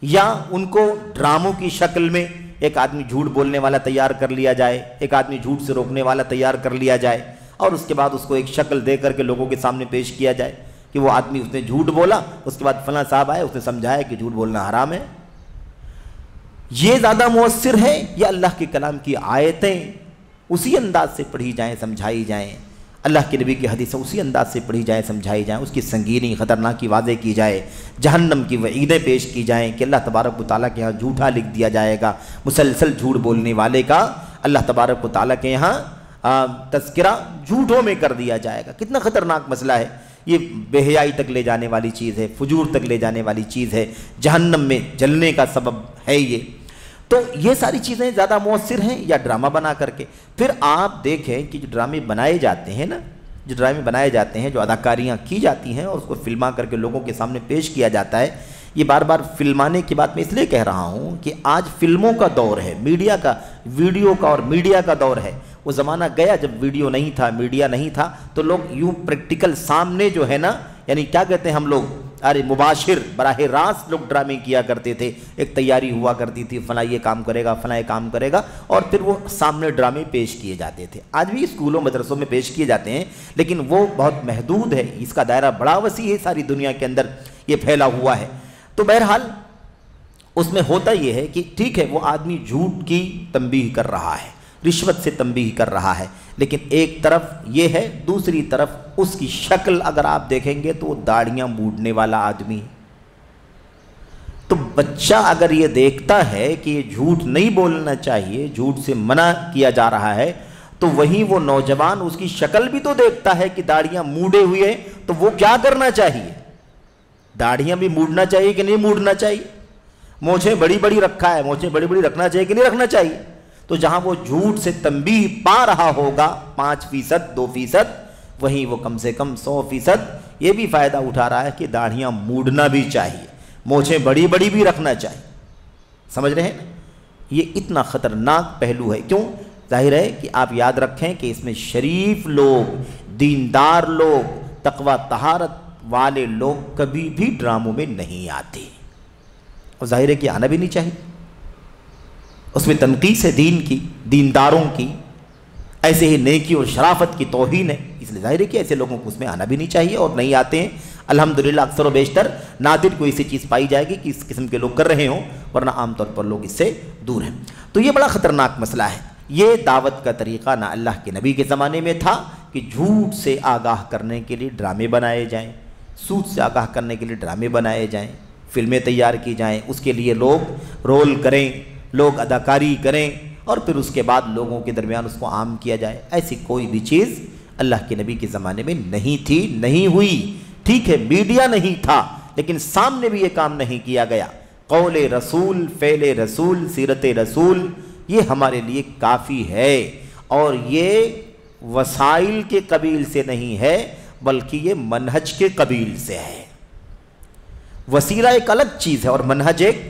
یا ان کو ڈراموں کی شکل میں ایک آدمی جھوٹ بولنے والا تیار کر لیا جائے، ایک آدمی جھوٹ سے روکنے والا تیار کر لیا جائے، اور اس کے بعد اس کو ایک شکل دے کر کے لوگوں کے سامنے پیش کیا جائے کہ وہ آدمی اس نے جھوٹ بولا، اس کے بعد فلاں صاحب آئے، اس نے سمجھایا کہ جھوٹ بولنا حرام ہے۔ یہ زیادہ مؤثر ہے، یا اللہ کے کلام کی آیتیں اسی انداز سے پڑھی جائیں، سمجھائی جائیں، اللہ کے نبی کی حدیثیں اسی انداز سے پڑھی جائیں، سمجھائی جائیں، اس کی سنگینی خطرناکی واضح کی جائے، جہنم کی وعیدیں پیش کی جائیں کہ اللہ تبارک و تعالیٰ کے یہاں جھوٹا لکھ دیا جائے گا، مسلسل جھوٹ بولنے والے کا اللہ تبارک و تعالیٰ کے یہاں تذکرہ جھوٹوں میں کر دیا جائے گا۔ کتنا خطرناک مسئلہ ہے یہ، بے حیائی تک لے جانے والی چیز ہے، فجور تک لے جانے والی چیز ہے، جہنم میں جلنے کا سبب ہے یہ۔ تو یہ ساری چیزیں زیادہ مؤثر ہیں یا ڈرامہ بنا کر کے؟ پھر آپ دیکھیں کہ جو ڈرامے بنائے جاتے ہیں نا، جو ڈرامے بنائے جاتے ہیں، جو اداکاریاں کی جاتی ہیں اور اس کو فلما کر کے لوگوں کے سامنے پیش کیا جاتا ہے، یہ بار بار فلمانے کی بات میں اس لیے کہہ رہا ہوں کہ آج فلموں کا دور ہے، میڈیا کا، ویڈیو کا اور میڈیا کا دور ہے۔ وہ زمانہ گیا جب ویڈیو نہیں تھا، میڈیا نہیں تھا، تو لوگ یوں پریکٹیکل سامنے جو ہے نا، یعنی کیا کہتے ہیں ہم لوگ، ارے مباشر براہ راست لوگ ڈرامے کیا کرتے تھے، ایک تیاری ہوا کرتی تھی، فلاں یہ کام کرے گا، فلاں یہ کام کرے گا، اور پھر وہ سامنے ڈرامے پیش کیے جاتے تھے۔ آج بھی اسکولوں مدرسوں میں پیش کیے جاتے ہیں، لیکن وہ بہت محدود ہے، اس کا دائرہ بڑا وسیع ہے، ساری دنیا کے اندر یہ پھیلا ہوا ہے۔ تو بہرحال اس میں ہوتا یہ ہے کہ ٹھیک ہے، وہ آدمی جھوٹ کی تنبیہ کر رہا ہے، رشوت سے تنبیہ کر رہا ہے، لیکن ایک طرف یہ ہے، دوسری طرف اس کی شکل اگر آپ دیکھیں گے تو وہ داڑھیاں موڑنے والا آدمی ہے۔ تو بچہ اگر یہ دیکھتا ہے کہ یہ جھوٹ نہیں بولنا چاہیے، جھوٹ سے منع کیا جا رہا ہے، تو وہیں وہ نوجوان اس کی شکل بھی تو دیکھتا ہے کہ داڑھیاں موڑے ہوئے ہیں، تو وہ کیا کرنا چاہیے؟ داڑھیاں بھی موڑنا چاہیے کہ نہیں موڑنا چاہیے؟ مونچھیں بڑی بڑی رکھا ہے، مونچھیں بڑی بڑی رکھنا چاہیے کہ نہیں رکھنا چاہیے؟ تو جہاں وہ جھوٹ سے تنبیہ پا رہا ہوگا 5%، 2%، وہیں وہ کم سے کم 100% یہ بھی فائدہ اٹھا رہا ہے کہ داڑھیاں موڑنا بھی چاہیے، مونچھیں بڑی بڑی بھی رکھنا چاہیے۔ سمجھ رہے ہیں نا؟ یہ اتنا خطرناک پہلو ہے۔ کیوں؟ ظاہر ہے کہ آپ یاد رکھیں کہ اس میں شریف لوگ، دیندار لوگ، تقوی طہارت والے لوگ کبھی بھی ڈراموں میں نہیں آتے، اور ظاہر ہے کہ آنا بھی نہیں چاہیے۔ اس میں تنقیص ہے دین کی، دینداروں کی، ایسے ہی نیکی اور شرافت کی توہین ہے، اس لیے ظاہر ہے کہ ایسے لوگوں کو اس میں آنا بھی نہیں چاہیے، اور نہیں آتے ہیں الحمدللہ۔ اکثر و بیشتر نادر کوئی ایسی چیز پائی جائے گی کہ اس قسم کے لوگ کر رہے ہوں، ورنہ عام طور پر لوگ اس سے دور ہیں۔ تو یہ بڑا خطرناک مسئلہ ہے۔ یہ دعوت کا طریقہ نہ اللہ کے نبی کے زمانے میں تھا کہ جھوٹ سے آگاہ کرنے کے لیے ڈرامے بنائے جائیں، سود سے آگاہ کرنے کے لیے ڈرامے بنائے جائیں، فلمیں تیار کی جائیں، اس کے لیے لوگ رول کریں، لوگ اداکاری کریں، اور پھر اس کے بعد لوگوں کے درمیان اس کو عام کیا جائے۔ ایسی کوئی بھی چیز اللہ کے نبی کے زمانے میں نہیں تھی، نہیں ہوئی۔ ٹھیک ہے، میڈیا نہیں تھا، لیکن سامنے بھی یہ کام نہیں کیا گیا۔ قول رسول، فعل رسول، سیرت رسول، یہ ہمارے لیے کافی ہے، اور یہ وسائل کے قبیل سے نہیں ہے، بلکہ یہ منہج کے قبیل سے ہے۔ وسیلہ ایک الگ چیز ہے اور منہج ایک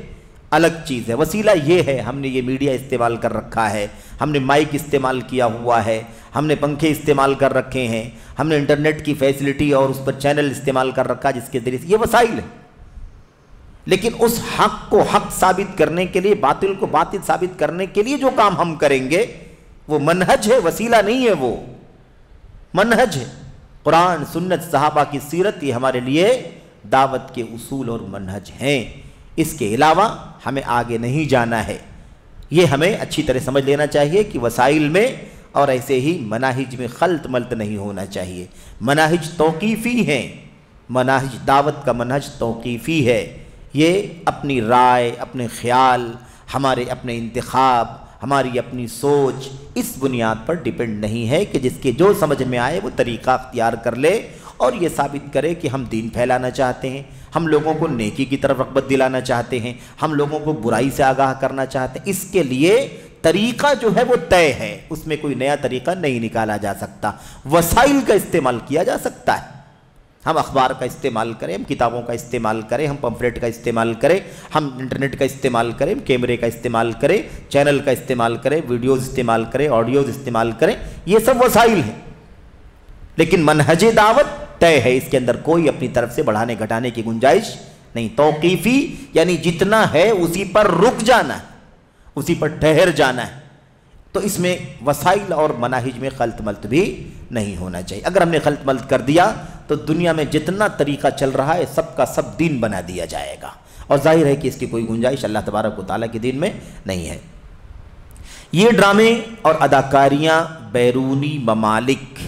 الگ چیز ہے۔ وسیلہ یہ ہے، ہم نے یہ میڈیا استعمال کر رکھا ہے، ہم نے مائک استعمال کیا ہوا ہے، ہم نے پنکھے استعمال کر رکھے ہیں، ہم نے انٹرنیٹ کی فیسلٹی اور اس پر چینل استعمال کر رکھا جس کے ذریعے سے یہ وسائل ہے۔ لیکن اس حق کو حق ثابت کرنے کے لیے، باطل کو باطل ثابت کرنے کے لیے جو کام ہم کریں گے وہ منہج ہے، وسیلہ نہیں ہے، وہ منہج ہے۔ قرآن، سنت، صحابہ کی سیرت، یہ ہمارے لیے دعوت کے اصول اور منہج ہیں۔ اس کے علاوہ ہمیں آگے نہیں جانا ہے۔ یہ ہمیں اچھی طرح سمجھ لینا چاہیے کہ وسائل میں اور ایسے ہی مناہج میں خلط ملط نہیں ہونا چاہیے۔ مناہج توقیفی ہیں، مناہج دعوت کا منہج توقیفی ہے۔ یہ اپنی رائے، اپنے خیال، ہمارے اپنے انتخاب، ہماری اپنی سوچ، اس بنیاد پر ڈیپینڈ نہیں ہے کہ جس کے جو سمجھ میں آئے وہ طریقہ اختیار کر لے اور یہ ثابت کرے کہ ہم دین پھیلانا چاہتے ہیں، ہم لوگوں کو نیکی کی طرف رغبت دلانا چاہتے ہیں، ہم لوگوں کو برائی سے آگاہ کرنا چاہتے ہیں۔ اس کے لیے طریقہ جو ہے وہ طے ہے، اس میں کوئی نیا طریقہ نہیں نکالا جا سکتا۔ وسائل کا استعمال کیا جا سکتا ہے، ہم اخبار کا استعمال کریں، ہم کتابوں کا استعمال کریں، ہم پمفلیٹ کا استعمال کریں، ہم انٹرنیٹ کا استعمال کریں، کیمرے کا استعمال کریں، چینل کا استعمال کریں، ویڈیوز استعمال کریں، آڈیوز استعمال کریں، یہ سب وسائل ہیں۔ لیکن منہج دعوت طے ہے، اس کے اندر کوئی اپنی طرف سے بڑھانے گھٹانے کی گنجائش نہیں۔ توقیفی یعنی جتنا ہے اسی پر رک جانا ہے، اسی پر ٹھہر جانا ہے۔ تو اس میں وسائل اور مناہج میں خلط ملط بھی نہیں ہونا چاہیے۔ اگر ہم نے خلط ملط کر دیا تو دنیا میں جتنا طریقہ چل رہا ہے سب کا سب دین بنا دیا جائے گا، اور ظاہر ہے کہ اس کی کوئی گنجائش اللہ تبارک و تعالیٰ کے دین میں نہیں ہے۔ یہ ڈرامے اور اداکاریاں بیرونی ممالک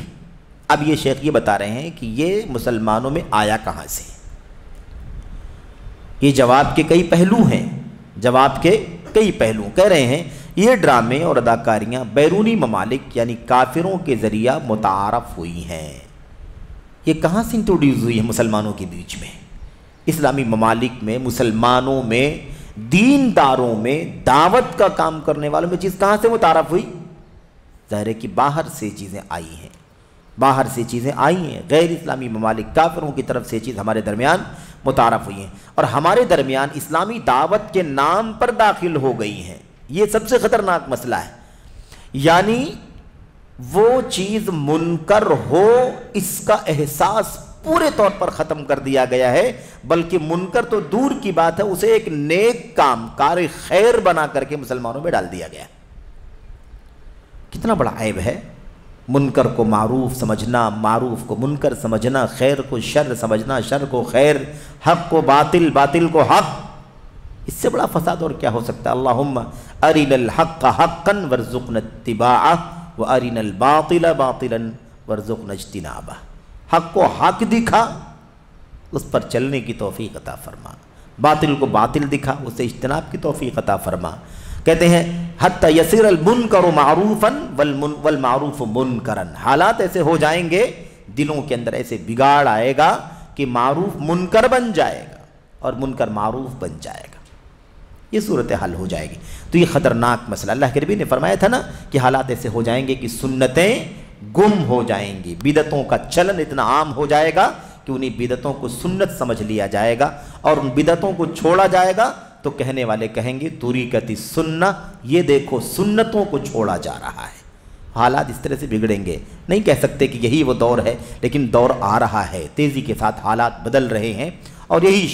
اب یہ شیخ یہ بتا رہے ہیں کہ یہ مسلمانوں میں آیا کہاں سے؟ یہ جواب کے کئی پہلو ہیں، جواب کے کئی پہلو کہہ رہے ہیں یہ ڈرامے اور اداکاریاں بیرونی ممالک یعنی کافروں کے ذریعہ متعارف ہوئی ہیں۔ یہ کہاں سے انٹروڈیوس ہوئی ہے مسلمانوں کے بیچ میں؟ اسلامی ممالک میں، مسلمانوں میں، دینداروں میں، دعوت کا کام کرنے والوں میں چیز کہاں سے متعارف ہوئی؟ ظاہر ہے کہ باہر سے چیزیں آئی ہیں، باہر سے چیزیں آئی ہیں، غیر اسلامی ممالک کافروں کی طرف سے چیز ہمارے درمیان متعارف ہوئی ہیں اور ہمارے درمیان اسلامی دعوت کے نام پر داخل ہو گئی ہیں۔ یہ سب سے خطرناک مسئلہ ہے، یعنی وہ چیز منکر ہو اس کا احساس پورے طور پر ختم کر دیا گیا ہے، بلکہ منکر تو دور کی بات ہے، اسے ایک نیک کام، کار خیر بنا کر کے مسلمانوں میں ڈال دیا گیا۔ کتنا بڑا عیب ہے منکر کو معروف سمجھنا، معروف کو منکر سمجھنا، خیر کو شر سمجھنا، شر کو خیر، حق کو باطل، باطل کو حق۔ اس سے بڑا فساد اور کیا ہو سکتا ہے؟ اللہم ارنا الحق حقا وارزقنا اتباعہ وارنا الباطل باطلا وارزقنا اجتنابہ۔ حق کو حق دکھا، اس پر چلنے کی توفیق عطا فرما، باطل کو باطل دکھا، اسے اجتناب کی توفیق عطا فرما۔ کہتے ہیں حتی یصیر المنکر معروفا والمعروف منکرا، حالات ایسے ہو جائیں گے، دلوں کے اندر ایسے بگاڑ آئے گا کہ معروف منکر بن جائے گا اور منکر معروف بن جائے گا، یہ صورتحال ہو جائے گی۔ تو یہ خطرناک مسئلہ، اللہ کے نبی نے فرمایا تھا نا کہ حالات ایسے ہو جائیں گے کہ سنتیں گم ہو جائیں گی، بدعتوں کا چلن اتنا عام ہو جائے گا کہ انہیں بدعتوں کو سنت سمجھ لیا جائے گا اور ان بدعتوں کو چھوڑا جائے گا تو کہنے والے کہیں گے طریقت السنہ، یہ دیکھو سنتوں کو چھوڑا جا رہا ہے۔ حالات اس طرح سے بگڑیں گے، نہیں کہہ سکتے کہ یہی وہ دور ہے، لیکن دور آ رہا ہے، تیزی کے ساتھ حالات بدل رہے ہیں اور یہی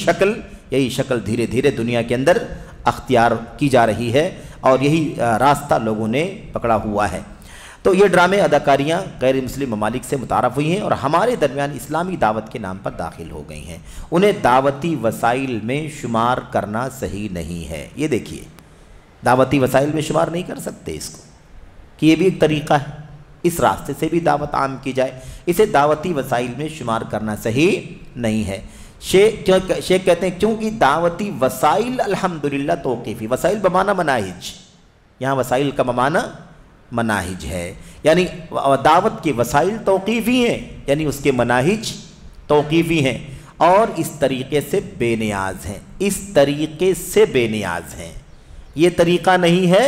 شکل دھیرے دھیرے دنیا کے اندر اختیار کی جا رہی ہے اور یہی راستہ لوگوں نے پکڑا ہوا ہے۔ تو یہ ڈرامے اداکاریاں غیر مسلم ممالک سے متعارف ہوئی ہیں اور ہمارے درمیان اسلامی دعوت کے نام پر داخل ہو گئی ہیں، انہیں دعوتی وسائل میں شمار کرنا صحیح نہیں ہے۔ یہ دیکھیے، دعوتی وسائل میں شمار نہیں کر سکتے اس کو، کہ یہ بھی ایک طریقہ ہے، اس راستے سے بھی دعوت عام کی جائے، اسے دعوتی وسائل میں شمار کرنا صحیح نہیں ہے۔ شیخ کہتے ہیں کیونکہ دعوتی وسائل الحمدللہ توقیفی، وسائل بمعنی مناہج، یہاں وسائل کا بمعنی مناہج ہے، یعنی دعوت کے وسائل توقیفی ہیں، یعنی اس کے مناہج توقیفی ہیں اور اس طریقے سے بے نیاز ہیں، اس طریقے سے بے نیاز ہیں۔ یہ طریقہ نہیں ہے،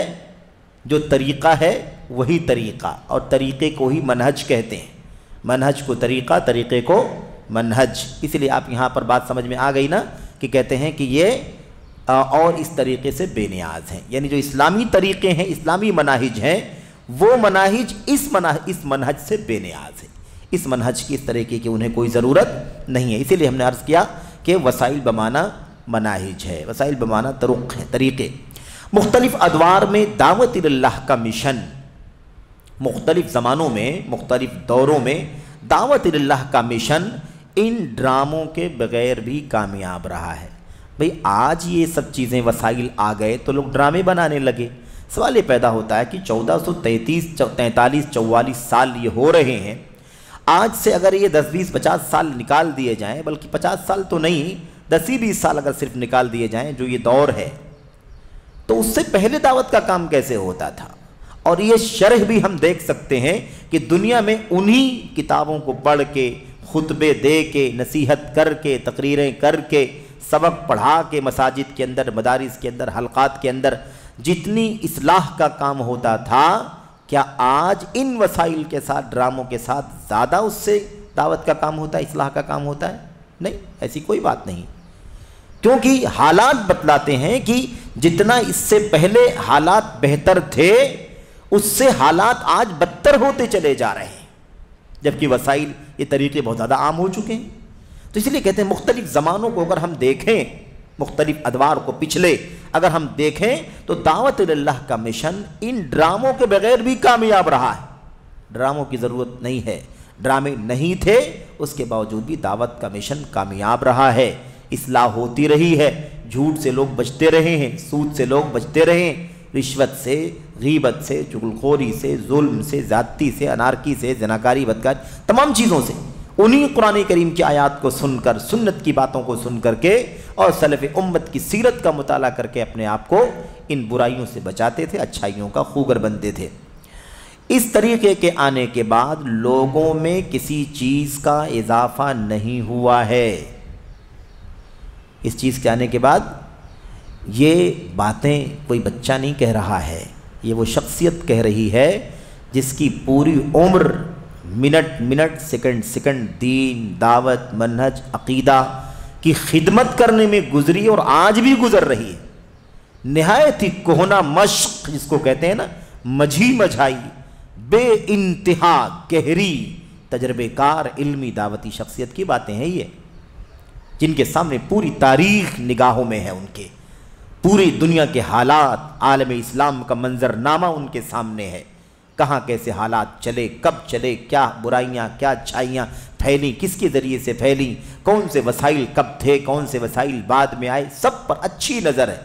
جو طریقہ ہے وہی طریقہ، اور طریقے کو ہی منہج کہتے ہیں، منہج کو طریقہ، طریقے کو منہج۔ اسی لیے آپ یہاں پر بات سمجھ میں آ گئی نا کہ کہتے ہیں کہ یہ اور اس طریقے سے بے نیاز ہیں، یعنی جو اسلامی طریقے ہیں، اسلامی مناہج ہیں، وہ مناہج اس منہج سے بے نیاز ہے، اس منہج کی اس طریقے کی انہیں کوئی ضرورت نہیں ہے۔ اسی لیے ہم نے عرض کیا کہ وسائل بمعنی مناہج ہے، وسائل بمعنی طرق ہے، طریقے۔ مختلف ادوار میں دعوت اللہ کا مشن، مختلف زمانوں میں، مختلف دوروں میں دعوت اللہ کا مشن ان ڈراموں کے بغیر بھی کامیاب رہا ہے۔ بھئی آج یہ سب چیزیں وسائل آ گئے تو لوگ ڈرامے بنانے لگے، سوال یہ پیدا ہوتا ہے کہ 1433 43 44 سال یہ ہو رہے ہیں، آج سے اگر یہ 10 20 50 سال نکال دیے جائیں، بلکہ 50 سال تو نہیں، 10 20 سال اگر صرف نکال دیے جائیں جو یہ دور ہے، تو اس سے پہلے دعوت کا کام کیسے ہوتا تھا؟ اور یہ شرح بھی ہم دیکھ سکتے ہیں کہ دنیا میں انہی کتابوں کو پڑھ کے، خطبے دے کے، نصیحت کر کے، تقریریں کر کے، سبق پڑھا کے، مساجد کے اندر، مدارس کے اندر، حلقات کے اندر جتنی اصلاح کا کام ہوتا تھا، کیا آج ان وسائل کے ساتھ، ڈراموں کے ساتھ زیادہ اس سے دعوت کا کام ہوتا ہے، اصلاح کا کام ہوتا ہے؟ نہیں، ایسی کوئی بات نہیں، کیونکہ حالات بتلاتے ہیں کہ جتنا اس سے پہلے حالات بہتر تھے، اس سے حالات آج بدتر ہوتے چلے جا رہے ہیں، جبکہ وسائل یہ طریقے بہت زیادہ عام ہو چکے ہیں۔ تو اس لیے کہتے ہیں مختلف زمانوں کو اگر ہم دیکھیں، مختلف ادوار کو پچھلے اگر ہم دیکھیں تو دعوت اللہ کا مشن ان ڈراموں کے بغیر بھی کامیاب رہا ہے۔ ڈراموں کی ضرورت نہیں ہے، ڈرامے نہیں تھے، اس کے باوجود بھی دعوت کا مشن کامیاب رہا ہے، اصلاح ہوتی رہی ہے، جھوٹ سے لوگ بچتے رہے ہیں، سود سے لوگ بچتے رہے ہیں، رشوت سے، غیبت سے، چغلخوری سے، ظلم سے، زیادتی سے، انارکی سے، زناکاری، بدکاری، تمام چیزوں سے انہی قرآن کریم کی آیات کو سن کر، سنت کی باتوں کو سن کر کے اور سلف امت کی سیرت کا مطالعہ کر کے اپنے آپ کو ان برائیوں سے بچاتے تھے، اچھائیوں کا خوگر بنتے تھے۔ اس طریقے کے آنے کے بعد لوگوں میں کسی چیز کا اضافہ نہیں ہوا ہے۔ اس چیز کے آنے کے بعد یہ باتیں کوئی بچہ نہیں کہہ رہا ہے، یہ وہ شخصیت کہہ رہی ہے جس کی پوری عمر منٹ منٹ، سیکنڈ سیکنڈ دین، دعوت، منہج، عقیدہ کی خدمت کرنے میں گزری اور آج بھی گزر رہی ہے۔ نہایت ہی کہنا مشق جس کو کہتے ہیں نا، مجھی مجھائی، بے انتہا گہری تجربے کار علمی دعوتی شخصیت کی باتیں ہیں یہ، جن کے سامنے پوری تاریخ نگاہوں میں ہے، ان کے پوری دنیا کے حالات، عالم اسلام کا منظرنامہ ان کے سامنے ہے، کہاں کیسے حالات چلے، کب چلے، کیا برائیاں کیا اچھائیاں پھیلیں، کس کے ذریعے سے پھیلیں، کون سے وسائل کب تھے، کون سے وسائل بعد میں آئے، سب پر اچھی نظر ہے۔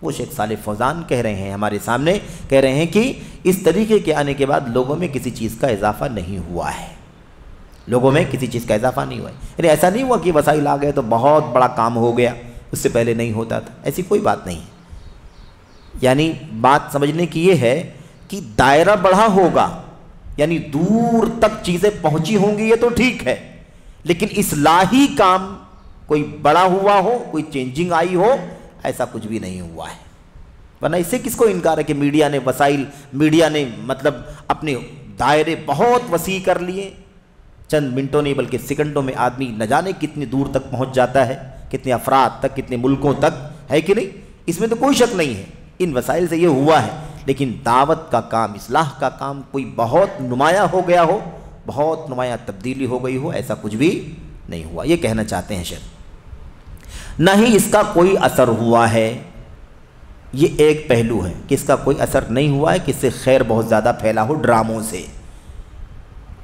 وہ شیخ صالح فوزان کہہ رہے ہیں ہمارے سامنے، کہہ رہے ہیں کہ اس طریقے کے آنے کے بعد لوگوں میں کسی چیز کا اضافہ نہیں ہوا ہے، لوگوں میں کسی چیز کا اضافہ نہیں ہوا ہے، یعنی ایسا نہیں ہوا کہ وسائل آ گئے تو بہت بڑا کام ہو گیا، اس سے پہلے نہیں ہوتا تھا، ایسی کوئی بات نہیں ہے۔ یعنی بات سمجھنے کی یہ ہے کہ دائرہ بڑھا ہوگا، یعنی دور تک چیزیں پہنچی ہوں گی، یہ تو ٹھیک ہے، لیکن اصلاحی کام کوئی بڑا ہوا ہو، کوئی چینجنگ آئی ہو، ایسا کچھ بھی نہیں ہوا ہے۔ ورنہ اس سے کس کو انکار ہے کہ میڈیا نے وسائل، میڈیا نے مطلب اپنے دائرے بہت وسیع کر لیے، چند منٹوں نہیں بلکہ سیکنڈوں میں آدمی نہ جانے کتنی دور تک پہنچ جاتا ہے، کتنے افراد تک، کتنے ملکوں تک، ہے کہ نہیں؟ اس میں تو کوئی شک نہیں ہے، ان وسائل سے یہ ہوا ہے، لیکن دعوت کا کام، اصلاح کا کام کوئی بہت نمایاں ہو گیا ہو، بہت نمایاں تبدیلی ہو گئی ہو، ایسا کچھ بھی نہیں ہوا، یہ کہنا چاہتے ہیں شیخ۔ نہ ہی اس کا کوئی اثر ہوا ہے، یہ ایک پہلو ہے کہ اس کا کوئی اثر نہیں ہوا ہے، کہ اس سے خیر بہت زیادہ پھیلا ہو، ڈراموں سے،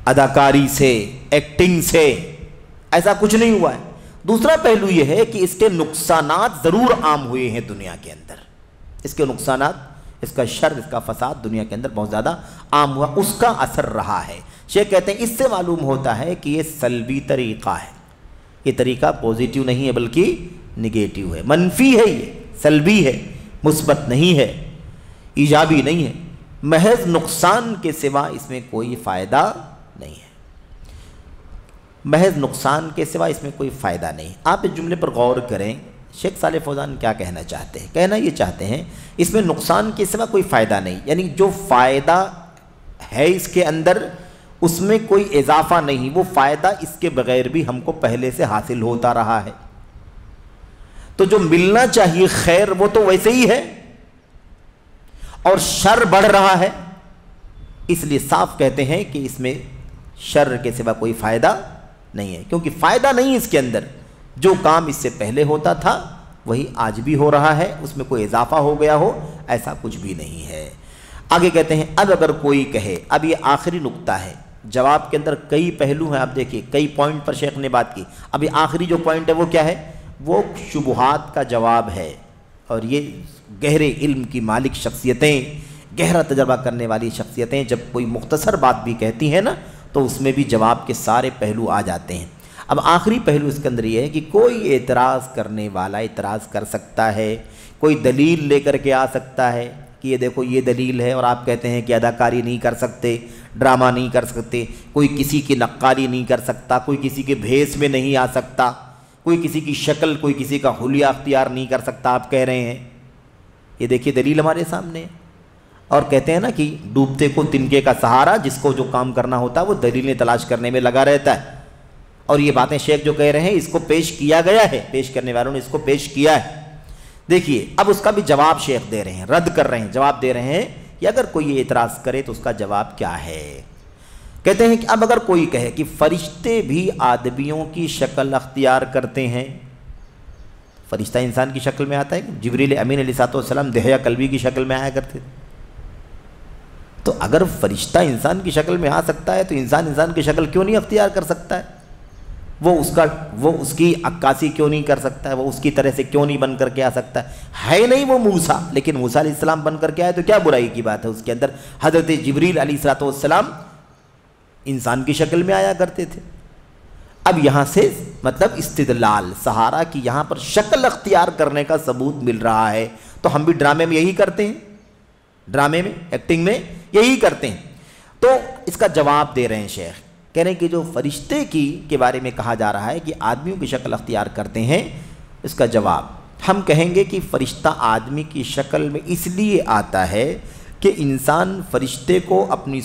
اداکاری سے، ایکٹنگ سے، ایسا کچھ نہیں ہوا ہے۔ دوسرا پہلو یہ ہے کہ اس کے نقصانات ضرور عام ہوئے ہیں دنیا کے اندر، اس کے نقصانات، اس کا شر، اس کا فساد دنیا کے اندر بہت زیادہ عام ہوا، اس کا اثر رہا ہے۔ شیخ کہتے ہیں اس سے معلوم ہوتا ہے کہ یہ سلبی طریقہ ہے، یہ طریقہ پوزیٹیو نہیں ہے بلکہ نگیٹیو ہے، منفی ہے، یہ سلبی ہے، مثبت نہیں ہے، ایجابی نہیں ہے، محض نقصان کے سوا اس میں کوئی فائدہ نہیں ہے، محض نقصان کے سوا اس میں کوئی فائدہ نہیں۔ آپ اس جملے پر غور کریں، شیخ صالح فوزان کیا کہنا چاہتے ہیں؟ کہنا یہ چاہتے ہیں اس میں نقصان کے سوا کوئی فائدہ نہیں، یعنی جو فائدہ ہے اس کے اندر اس میں کوئی اضافہ نہیں، وہ فائدہ اس کے بغیر بھی ہم کو پہلے سے حاصل ہوتا رہا ہے، تو جو ملنا چاہیے خیر وہ تو ویسے ہی ہے، اور شر بڑھ رہا ہے، اس لیے صاف کہتے ہیں کہ اس میں شر کے سوا کوئی فائدہ نہیں ہے، کیونکہ فائدہ نہیں اس کے اندر، جو کام اس سے پہلے ہوتا تھا وہی آج بھی ہو رہا ہے، اس میں کوئی اضافہ ہو گیا ہو ایسا کچھ بھی نہیں ہے۔ آگے کہتے ہیں اب اگر کوئی کہے، اب یہ آخری نقطہ ہے، جواب کے اندر کئی پہلو ہیں، آپ دیکھیے کئی پوائنٹ پر شیخ نے بات کی، اب یہ آخری جو پوائنٹ ہے وہ کیا ہے؟ وہ شبہات کا جواب ہے، اور یہ گہرے علم کی مالک شخصیتیں، گہرا تجربہ کرنے والی شخصیتیں جب کوئی مختصر بات بھی کہتی ہیں نا تو اس میں بھی جواب کے سارے پہلو آ جاتے ہیں۔ اب آخری پہلو اس کے اندر یہ ہے کہ کوئی اعتراض کرنے والا اعتراض کر سکتا ہے، کوئی دلیل لے کر کے آ سکتا ہے کہ یہ دیکھو یہ دلیل ہے، اور آپ کہتے ہیں کہ اداکاری نہیں کر سکتے، ڈرامہ نہیں کر سکتے، کوئی کسی کی نقالی نہیں کر سکتا، کوئی کسی کے بھیس میں نہیں آ سکتا، کوئی کسی کی شکل، کوئی کسی کا حلیہ اختیار نہیں کر سکتا، آپ کہہ رہے ہیں، یہ دیکھیے دلیل ہمارے سامنے ہے۔ اور کہتے ہیں نا کہ ڈوبتے کو تنکے کا سہارا، جس کو جو کام کرنا ہوتا ہے وہ دلیلیں تلاش کرنے میں لگا رہتا ہے، اور یہ باتیں شیخ جو کہہ رہے ہیں اس کو پیش کیا گیا ہے، پیش کرنے والوں نے اس کو پیش کیا ہے۔ دیکھیے اب اس کا بھی جواب شیخ دے رہے ہیں، رد کر رہے ہیں، جواب دے رہے ہیں کہ اگر کوئی یہ اعتراض کرے تو اس کا جواب کیا ہے۔ کہتے ہیں کہ اب اگر کوئی کہے کہ فرشتے بھی آدمیوں کی شکل اختیار کرتے ہیں، فرشتہ انسان کی شکل میں آتا ہے، جبریل امین علیہ السلام دحیہ کلبی کی شکل میں آیا کرتے تھے، تو اگر فرشتہ انسان کی شکل میں آ سکتا ہے تو انسان کی شکل کیوں نہیں اختیار کر سکتا ہے؟ وہ اس کی عکاسی کیوں نہیں کر سکتا ہے؟ وہ اس کی طرح سے کیوں نہیں بن کر کے آ سکتا ہے نہیں وہ موسیٰ، لیکن موسیٰ علیہ السلام بن کر کے آئے تو کیا برائی کی بات ہے؟ اس کے اندر حضرت جبریل علیہ السلام انسان کی شکل میں آیا کرتے تھے۔ اب یہاں سے مطلب استدلال سہارا کی یہاں پر شکل اختیار کرنے کا ثبوت مل رہا ہے، تو ہم بھی ڈرامے میں یہی کرتے ہیں، ڈرامے میں ایکٹنگ میں یہی کرتے ہیں۔ تو اس کا جواب دے رہے ہیں شیخ، کہہ رہے ہیں کہ جو فرشتے کے بارے میں کہا جا رہا ہے کہ آدمیوں کی شکل اختیار کرتے ہیں، اس کا جواب ہم کہیں گے کہ فرشتہ آدمی کی شکل میں اس لیے آتا ہے کہ انسان فرشتے کو اپنی